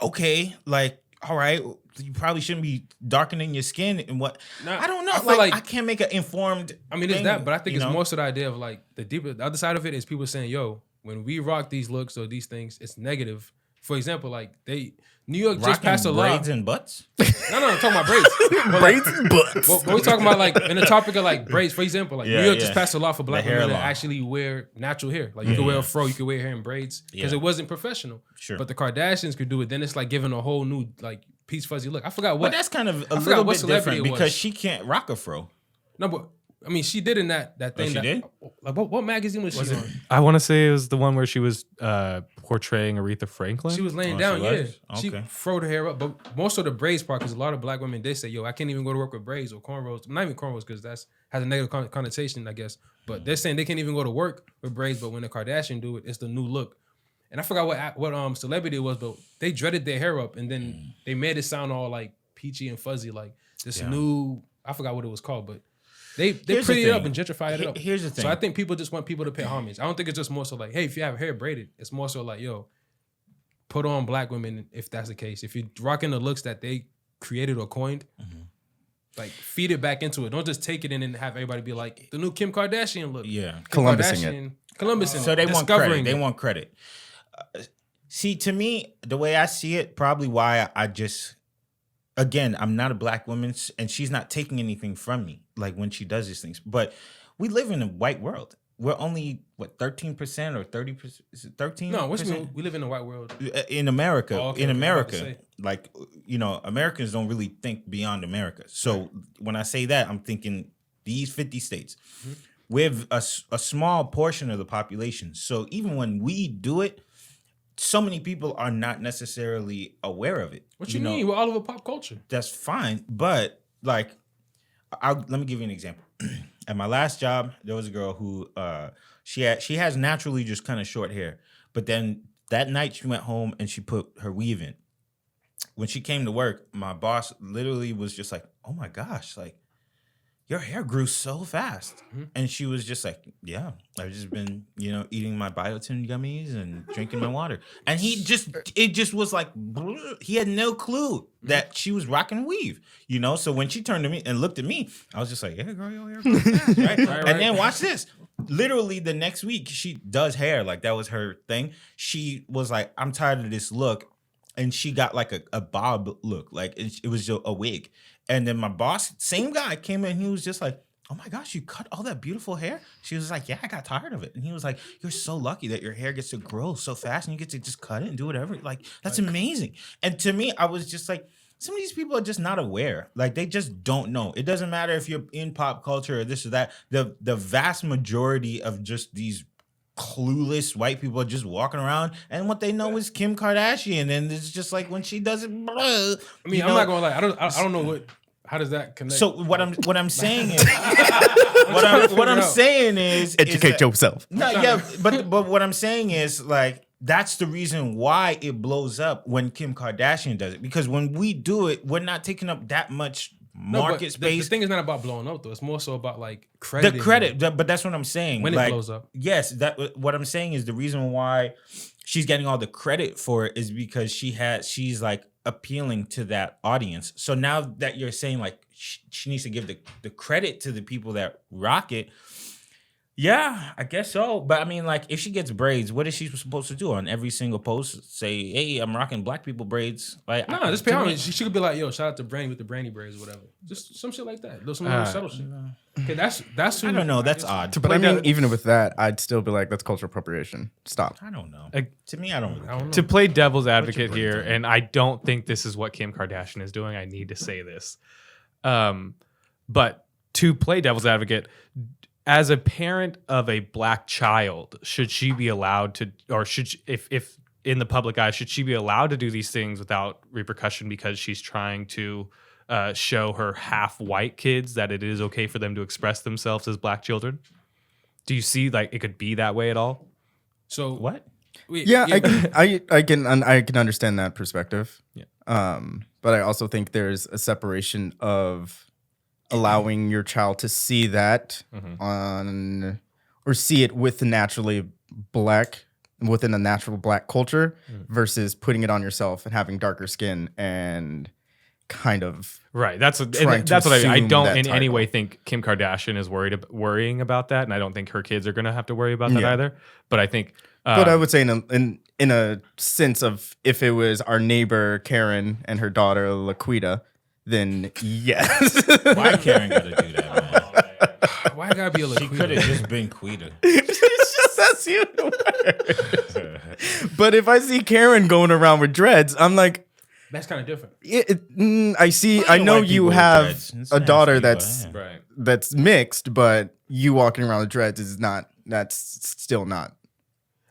okay, like, all right, you probably shouldn't be darkening your skin and what. Nah, I don't know. I feel Like, like- I can't make an informed. I mean, it's thing, that, but I think you it's know? more so the idea of like the other side of it is people saying, yo, when we rock these looks or these things, it's negative. For example, like New York just Rocking passed a law. braids and butts. No, I'm talking about braids. But, Braids and butts. But we're talking about like in the topic of like braids, for example, like Yeah, New York just yeah. passed a law for black The hair women to law. actually wear natural hair. Like you could wear yeah. a fro, you could wear hair in braids because Yeah. it wasn't professional. Sure. But the Kardashians could do it. Then it's like giving a whole new like peach fuzzy look. I forgot what. But that's kind of a forgot little what bit celebrity different it was. because she can't rock a fro. No, but I mean, she did in that thing. she that, did? Like what magazine was she on? I want to say it was the one where she was portraying Aretha Franklin. She was laying Oh, down, she yeah. was? She Okay. froed her hair up, but most of the braids part, because a lot of black women, they say, yo, I can't even go to work with braids or cornrows. Not even cornrows, because that's has a negative connotation, I guess. But they're saying they can't even go to work with braids, but when the Kardashian do it, it's the new look. And I forgot what celebrity it was, but they dreaded their hair up, and then they made it sound all like peachy and fuzzy, like this new, I forgot what it was called, but they Here's the prettied it up thing. and gentrified it up. Here's the thing. So I think people just want people to pay homage. I don't think it's just more so like, hey, if you have hair braided, it's more so like, yo, put on black women if that's the case. If you're rocking the looks that they created or coined, like feed it back into it. Don't just take it in and have everybody be like the new Kim Kardashian look. Yeah. Kim Columbusing Kardashian, Columbusing So it, they want discovering credit. They it. want credit. See, to me, the way I see it, probably why I just, again, I'm not a black woman, and she's not taking anything from me, like when she does these things. But we live in a white world. We're only, what, 13% or 30%? Is it 13%? No, what you mean? We live in a white world. In America, Oh, okay, in okay, I'm about to America, say. like, you know, Americans don't really think beyond America. So when I say that, I'm thinking these 50 states. Mm-hmm. We have a small portion of the population. So even when we do it, so many people are not necessarily aware of it. What you know, mean? We're all over pop culture. That's fine. But like, let me give you an example. At my last job, there was a girl who she has naturally just kind of short hair. But then that night she went home and she put her weave in. When she came to work, my boss literally was just like, "Oh my gosh, like your hair grew so fast." Mm-hmm. And she was just like, "Yeah, I've just been, you know, eating my biotin gummies and drinking my water." And it just was like, he had no clue that she was rocking weave, you know? So when she turned to me and looked at me, I was just like, "Yeah, girl, your hair grew fast," right? Right. And then watch this. Literally the next week, she does hair. Like that was her thing. She was like, "I'm tired of this look." And she got like a bob look, like it was a wig. And then my boss, same guy, came in. He was just like, "Oh my gosh, you cut all that beautiful hair?" She was like, "Yeah, I got tired of it." And he was like, "You're so lucky that your hair gets to grow so fast and you get to just cut it and do whatever. Like that's amazing." And to me, I was just like, some of these people are just not aware. Like they just don't know. It doesn't matter if you're in pop culture or this or that. The vast majority of just these clueless white people are just walking around, and what they know is Kim Kardashian, and it's just like when she does it. I mean, I'm not gonna lie. I don't know what. How does that connect? So what I'm saying is, what I'm saying is Educate yourself. No, yeah, but what I'm saying is like that's the reason why it blows up when Kim Kardashian does it, because when we do it, we're not taking up that much market space. The thing is not about blowing up though. It's more so about like credit. The credit, but that's what I'm saying. When like, it blows up. Yes, that what I'm saying is the reason why she's getting all the credit for it is because she's like appealing to that audience. So now that you're saying like she needs to give the credit to the people that rock it. Yeah, I guess so. But I mean, like, if she gets braids, what is she supposed to do on every single post? Say, hey, I'm rocking black people braids. Like, no, just pay homage. She could be like, yo, shout out to Brandy with the Brandy braids or whatever. Just some shit like that. Some little subtle shit. Okay, that's who, I don't know. That's odd. But I mean, even with that, I'd still be like, that's cultural appropriation. Stop. I don't know. To me, I don't really care. To play devil's advocate here, and I don't think this is what Kim Kardashian is doing. I need to say this. But to play devil's advocate, as a parent of a black child, should she be allowed to, or should she, if in the public eye, should she be allowed to do these things without repercussion because she's trying to show her half white kids that it is okay for them to express themselves as black children? Do you see like it could be that way at all? So what? Yeah, I can understand that perspective. Yeah. But I also think there's a separation of allowing your child to see that on or see it with the naturally black within a natural black culture versus putting it on yourself and having darker skin and kind of right. That's what I mean. I don't in any way think Kim Kardashian is worrying about that, and I don't think her kids are going to have to worry about that either. But I think, but I would say in a sense of if it was our neighbor Karen and her daughter Laquita, then yes. Why Karen gotta do that, man? Why gotta be a Laquita? She could have just been Quita. That's you. But if I see Karen going around with dreads, I'm like, that's kind of different. I know you have a daughter that's mixed, but you walking around with dreads is not. That's still not.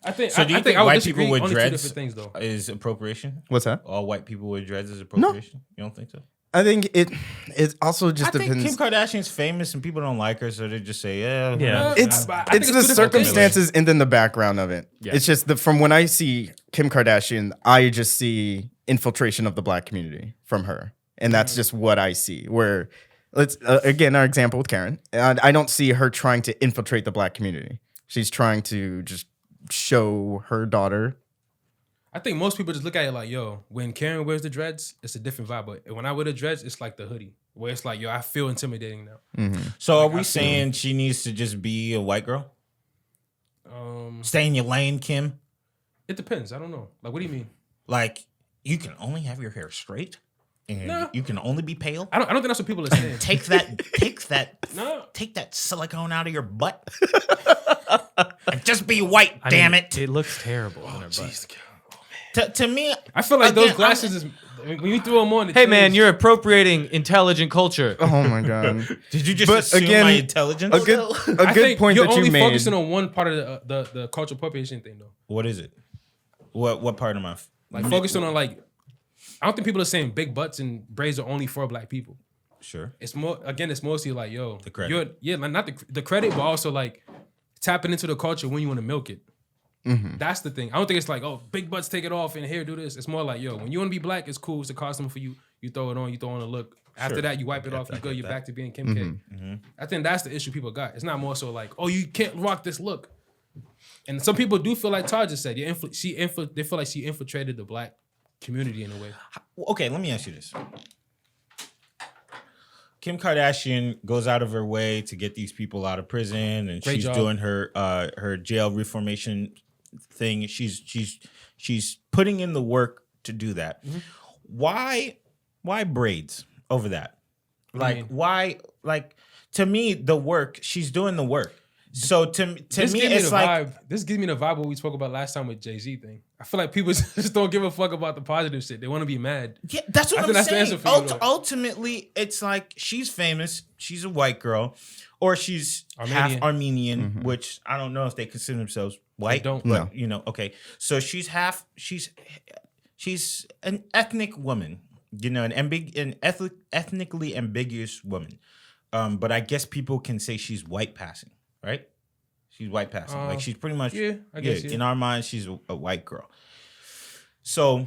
I think. So do you think white people with dreads is appropriation? What's that? All white people with dreads is appropriation? No. You don't think so? I think it also just depends. I think Kim Kardashian's famous and people don't like her, so they just say, yeah. It's the circumstances and then the background of it. Yeah. It's just from when I see Kim Kardashian, I just see infiltration of the black community from her, and that's just what I see. Where let's again our example with Karen, I don't see her trying to infiltrate the black community. She's trying to just show her daughter. I think most people just look at it like, yo, when Karen wears the dreads, it's a different vibe. But when I wear the dreads, it's like the hoodie, where it's like, yo, I feel intimidating now. Mm-hmm. So are we saying she needs to just be a white girl? Stay in your lane, Kim? It depends. I don't know. Like, what do you mean? Like, you can only have your hair straight? And you can only be pale? I don't think that's what people are saying. Take that silicone out of your butt. And just be white, damn it. It looks terrible on her butt. To me, I feel like those glasses is when you throw them on. Hey man, you're appropriating intelligent culture. Oh my god! Did you just assume my intelligence? A good point you're that you only made. Focusing on one part of the cultural appropriation thing, though. What is it? What part of my focusing on like? I don't think people are saying big butts and braids are only for black people. Sure. It's more again. It's mostly like yo, the credit. Not the credit, but also like tapping into the culture when you want to milk it. Mm-hmm. That's the thing. I don't think it's like, oh, big butts, take it off and here, do this. It's more like, yo, when you want to be black, it's cool. It's a costume for you. You throw it on. You throw on a look. After that, you wipe it off. You go. You're back to being Kim K. Mm-hmm. I think that's the issue people got. It's not more so like, oh, you can't rock this look. And some people do feel like Taj just said, they feel like she infiltrated the black community in a way. Okay, let me ask you this. Kim Kardashian goes out of her way to get these people out of prison, and she's doing her jail reformation thing. She's putting in the work to do that. Mm-hmm. Why braids over that? Like why? Like to me, the work she's doing the work. So to me, it's like this gives me the vibe what we spoke about last time with Jay-Z thing. I feel like people just don't give a fuck about the positive shit. They want to be mad. Yeah, that's what I'm saying. Ultimately, it's like she's famous. She's a white girl, or she's half Armenian, which I don't know if they consider themselves white. But you know, okay. So she's an ethnic woman. You know, an ethnically ambiguous woman. But I guess people can say she's white passing. Right? She's white passing. Like she's pretty much I guess in our minds, she's a white girl. So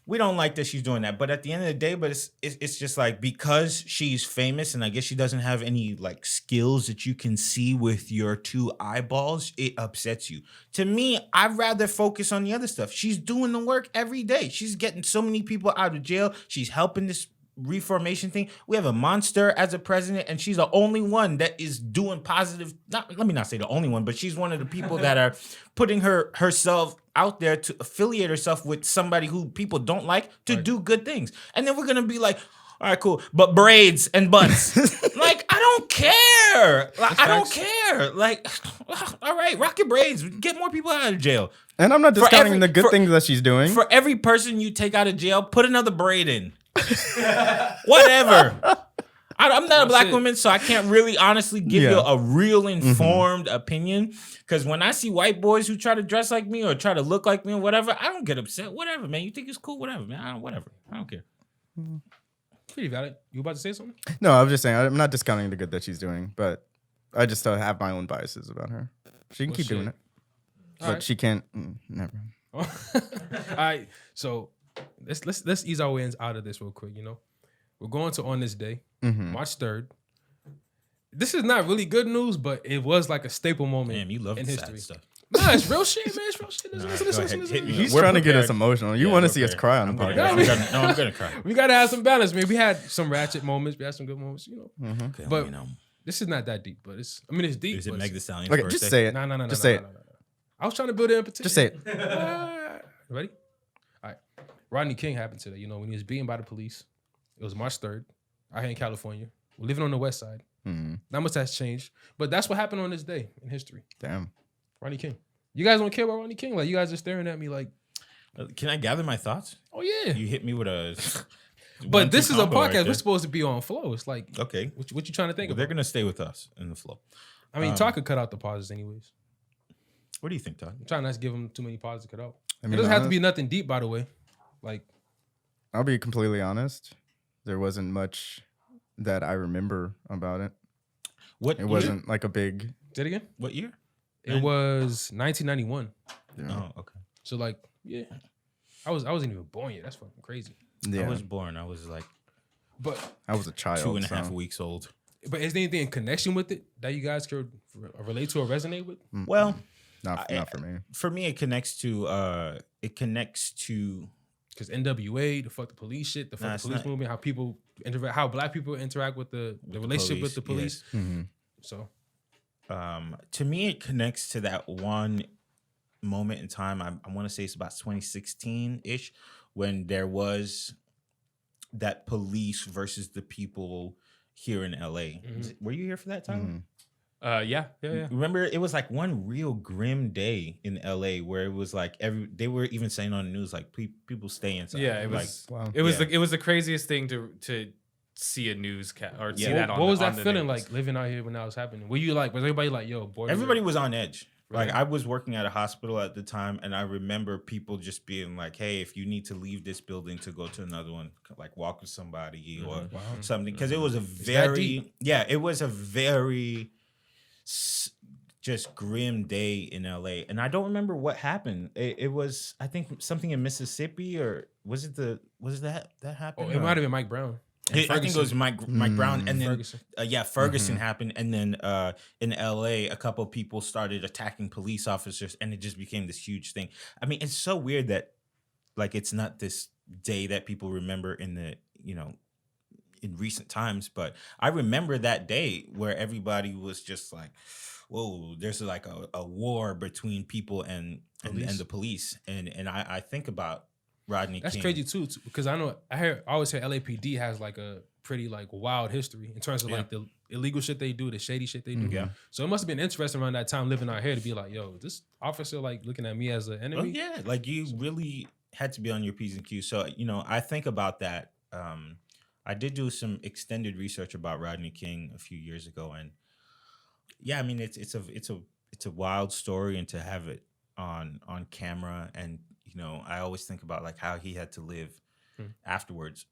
we don't like that she's doing that. But at the end of the day, but it's just like, because she's famous and I guess she doesn't have any like skills that you can see with your two eyeballs, it upsets you. To me, I'd rather focus on the other stuff. She's doing the work every day. She's getting so many people out of jail. She's helping this reformation thing. We have a monster as a president, and she's the only one that is doing positive. Let me not say the only one, but she's one of the people that are putting herself out there to affiliate herself with somebody who people don't like to do good things. And then we're gonna be like, all right, cool, but braids and butts. Like, I don't care. Like, I don't care. Like, all right, rock your braids. Get more people out of jail. And I'm not discounting the good things that she's doing. For every person you take out of jail, put another braid in. Whatever. I'm not a black woman, so I can't really honestly give you a real informed opinion. Because when I see white boys who try to dress like me or try to look like me or whatever, I don't get upset. Whatever, man. You think it's cool? Whatever, man. Whatever. I don't care. Pretty valid. You about to say something? No, I was just saying, I'm not discounting the good that she's doing, but I just have my own biases about her. She can keep doing it. But she can't. Never. All right. So let's ease our way out of this real quick. You know, we're going to on this day, March 3rd. This is not really good news, but it was like a staple moment. Damn, you love in the history. sad stuff. Nah, it's real shit, man. It's real shit. Listen. He's trying to get us emotional. You want to see us cry on the podcast. No, I'm gonna cry. We gotta have some balance, man. We had some ratchet moments. We had some good moments, you know. Okay, but you know. this is not that deep. But it's deep. Is it Meg Thee Stallion's Okay, birthday? just say it. No. Just say it. I was trying to build it in petition. Just say it. Ready? All right. Rodney King happened today. You know, when he was beaten by the police. It was March 3rd. Out here in California. We're living on the west side. Not much has changed. But that's what happened on this day in history. Damn. Rodney King. You guys don't care about Rodney King? Like, you guys are staring at me like... Can I gather my thoughts? Oh, yeah. You hit me with a... But this is a podcast. Right, we're supposed to be on flow. It's like... Okay. What you trying to think They're going to stay with us in the flow. I mean, Todd could cut out the pauses anyways. What do you think, Todd? I'm trying not to give him too many pauses to cut out. I mean, it doesn't have to be nothing deep, by the way. Like... I'll be completely honest. There wasn't much that I remember about it. What? It wasn't like a big... Say it again? What year? It was 1991. Yeah. Oh, okay. So like, yeah, I wasn't even born yet. That's fucking crazy. Yeah. I was born. I was like But I was a child. 2.5 weeks old. But is there anything in connection with it that you guys could relate to or resonate with? Well, not for me. For me, it connects to because NWA, the fuck the police shit, the fuck the police movement, how people interact, how black people interact with the relationship with the police. Yes. So, to me, it connects to that one moment in time. I want to say it's about 2016 ish, when there was that police versus the people here in LA. Were you here for that time? Yeah. Remember, it was like one real grim day in LA where it was like they were even saying on the news like people stay inside. Yeah, it was. Wow. It was the craziest thing to see a newscast or see that on. What was on that the feeling news. like living out here when that was happening? Were you like, was everybody like, yo, boy? Everybody was on edge. Right. Like, I was working at a hospital at the time, and I remember people just being like, hey, if you need to leave this building to go to another one, like walk with somebody or something. Because it was a very just grim day in LA. And I don't remember what happened. It was, I think, something in Mississippi, or was that happened? Oh, it might have been Mike Brown. I think it was Mike Brown, and then Ferguson. Ferguson happened, and then in LA, a couple of people started attacking police officers, and it just became this huge thing. I mean, it's so weird that like it's not this day that people remember in recent times, but I remember that day where everybody was just like, "Whoa, there's like a war between people and the police," and I think about Rodney That's King. crazy too, because I always hear LAPD has like a pretty like wild history in terms of like the illegal shit they do, the shady shit they do. Yeah. So it must have been interesting around that time living out here to be like, yo, this officer like looking at me as an enemy. Oh yeah, like you really had to be on your P's and Q's. So I think about that. I did do some extended research about Rodney King a few years ago, and yeah, I mean it's a wild story, and to have it on camera, and I always think about like how he had to live afterwards.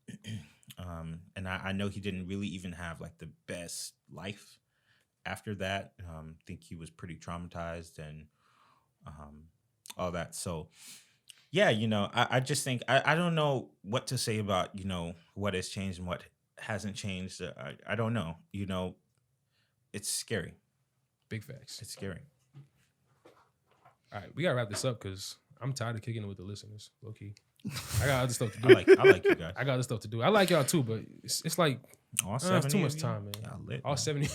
And I know he didn't really even have like the best life after that. I think he was pretty traumatized and all that. So yeah, I just think I don't know what to say about, what has changed and what hasn't changed. I don't know. It's scary. Big facts. It's scary. All right, we gotta wrap this up because I'm tired of kicking it with the listeners. Low key, I got other stuff to do. I like you guys. I got other stuff to do. I like y'all too, but it's like All it's 70 too of much you? time, man. Y'all lit, All man. 70.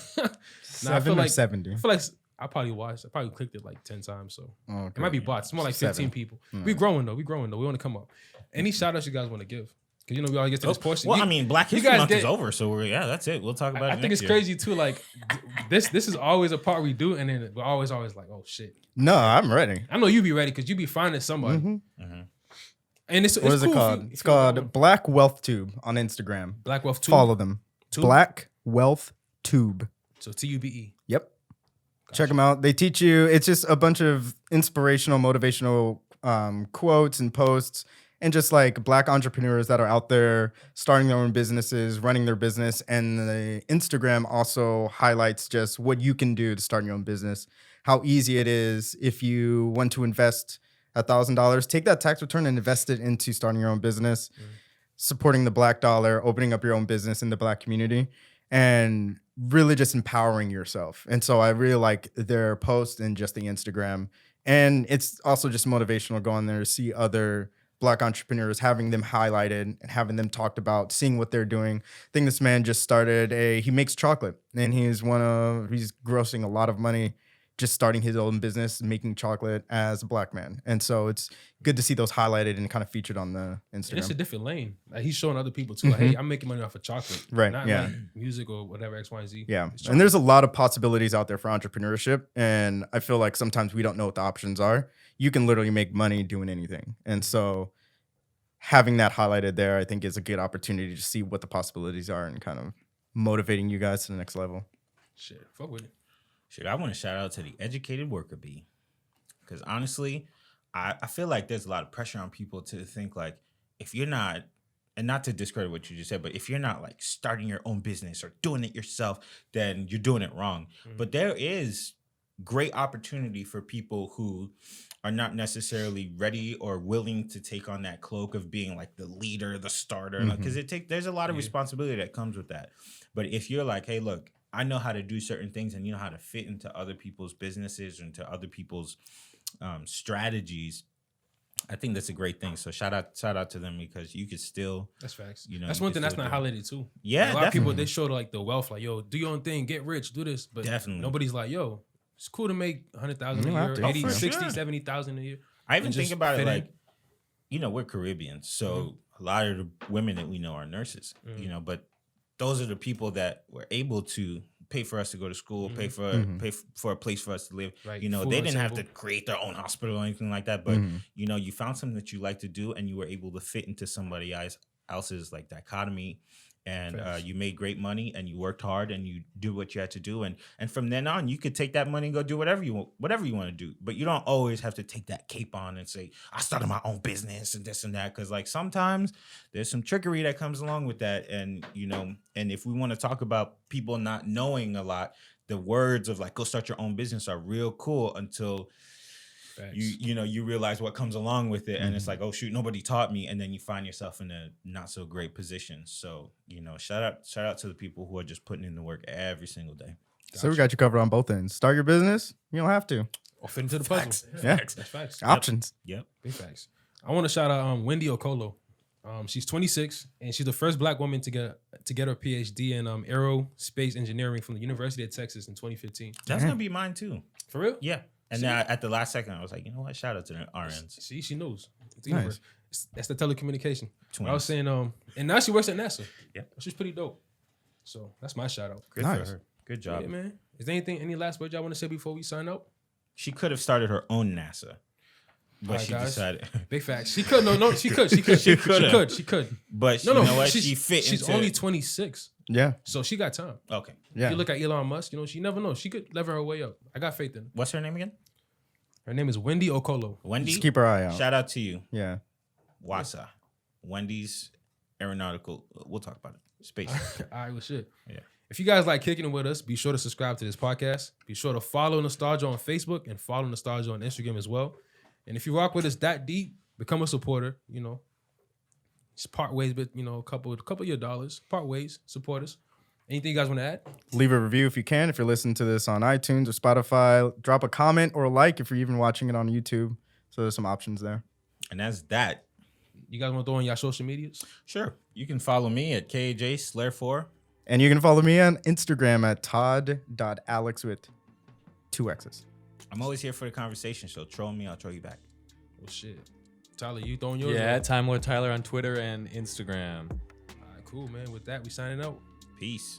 Seven or 70. I feel like I probably watched. I probably clicked it like 10 times. So Oh, it might be bots. It's more like 15 7. people. Mm. We growing though. We want to come up. Any shout outs you guys want to give? Because we always get to this portion. Well, You- Black you History guys Month get- is over, so that's it. We'll talk about it. I think next it's year. crazy too. Like this is always a part we do, and then we're always like, oh shit. No, I'm ready. I know you be ready because you be finding somebody, Mhm. and it's What is cool it called? It's called Black Wealth Tube on Instagram. Black Wealth Tube. Follow them. Tube? Black Wealth Tube. So TUBE. Yep. Check them out. They teach you. It's just a bunch of inspirational, motivational quotes and posts, and just like Black entrepreneurs that are out there starting their own businesses, running their business. And the Instagram also highlights just what you can do to start your own business, how easy it is if you want to invest $1,000, take that tax return and invest it into starting your own business, supporting the Black dollar, opening up your own business in the Black community, and really just empowering yourself. And so I really like their posts and just the Instagram. And it's also just motivational going there to see other Black entrepreneurs, having them highlighted and having them talked about, seeing what they're doing. I think this man just started he makes chocolate, and he's grossing a lot of money just starting his own business, making chocolate as a Black man. And so it's good to see those highlighted and kind of featured on the Instagram. And it's a different lane. Like he's showing other people too. Like, hey, I'm making money off of chocolate, Right, Not yeah. like music or whatever X, Y, and Z. Yeah. It's And chocolate. there's a lot of possibilities out there for entrepreneurship. And I feel like sometimes we don't know what the options are. You can literally make money doing anything. And so having that highlighted there, I think is a good opportunity to see what the possibilities are and kind of motivating you guys to the next level. Shit, fuck with it. Shit, I want to shout out to the educated worker bee. Because honestly, I feel like there's a lot of pressure on people to think like, if you're not, and not to discredit what you just said, but if you're not like starting your own business or doing it yourself, then you're doing it wrong. But there is great opportunity for people who are not necessarily ready or willing to take on that cloak of being like the leader, the starter, because there's a lot of responsibility that comes with that. But if you're like, hey, look, I know how to do certain things, and you know how to fit into other people's businesses or into other people's strategies, I think that's a great thing. So shout out to them, because you could still, That's facts. you know, That's you one can thing that's still not do it. highlighted too. Yeah, Like, a lot of people, definitely. they show like the wealth, like, yo, do your own thing, get rich, do this. But Definitely. nobody's like, yo, it's cool to make 100,000 You a don't year, have to. 80, Oh, for 60, sure. 70,000 a year. I even and think just about it fit in. like, we're Caribbean, so a lot of the women that we know are nurses, but those are the people that were able to pay for us to go to school, pay for a place for us to live. Right, They food on didn't the have to table. create their own hospital or anything like that, but you found something that you like to do, and you were able to fit into somebody else's like dichotomy. And Facts. you made great money, and you worked hard, and you do what you had to do, and from then on, you could take that money and go do whatever you want to do. But you don't always have to take that cape on and say, "I started my own business and this and that," because like sometimes there's some trickery that comes along with that, and and if we want to talk about people not knowing a lot, the words of like "go start your own business" are real cool until Facts. you realize what comes along with it, and it's like, oh shoot, nobody taught me, and then you find yourself in a not so great position. So shout out to the people who are just putting in the work every single day. So we got you covered on both ends. Start your business. You don't have to. Or fit into the puzzle. Facts. Yeah. Facts. That's facts. Options. Yep. Big facts. I want to shout out Wendy Okolo. She's 26, and she's the first Black woman to get her PhD in aerospace engineering from the University of Texas in 2015. That's gonna be mine too. For real? Yeah. And then at the last second, I was like, you know what? Shout out to the RNs. See, she knows. It's Nice. universe. That's the telecommunication. I was Twins. saying, and now she works at NASA. Yeah. She's pretty dope. So that's my shout out. Good Nice. for her. Good job. Yeah, man. Is there any last words y'all want to say before we sign up? She could have started her own NASA, but Alright, she guys. decided. Big facts. She could. No, she could. She could. But No, you know what? She's, She fit she's into. only 26, Yeah. so she got time. Okay. Yeah. If you look at Elon Musk, she never know. She could lever her way up. I got faith in her. What's her name again? Her name is Wendy Okolo. Wendy. Just keep our eye out. Shout out to you, Yeah. Wasa. Wendy's aeronautical. We'll talk about it. Space. All right, well, shit. Yeah. If you guys like kicking it with us, be sure to subscribe to this podcast. Be sure to follow Nostalgia on Facebook and follow Nostalgia on Instagram as well. And if you rock with us that deep, become a supporter. You know, just part ways, but you know, a couple of your dollars. Part ways, support us. Anything you guys want to add? Leave a review if you can. If you're listening to this on iTunes or Spotify, drop a comment or a like if you're even watching it on YouTube. So there's some options there. And that's that. You guys want to throw in your social medias? Sure. You can follow me at KJ/4. And you can follow me on Instagram at todd.alex with 2 X's. I'm always here for the conversation, so troll me, I'll troll you back. Oh shit, Tyler, you throwing yours? Yeah, in? Time Lord Tyler on Twitter and Instagram. All right, cool, man. With that, we signing out. Peace.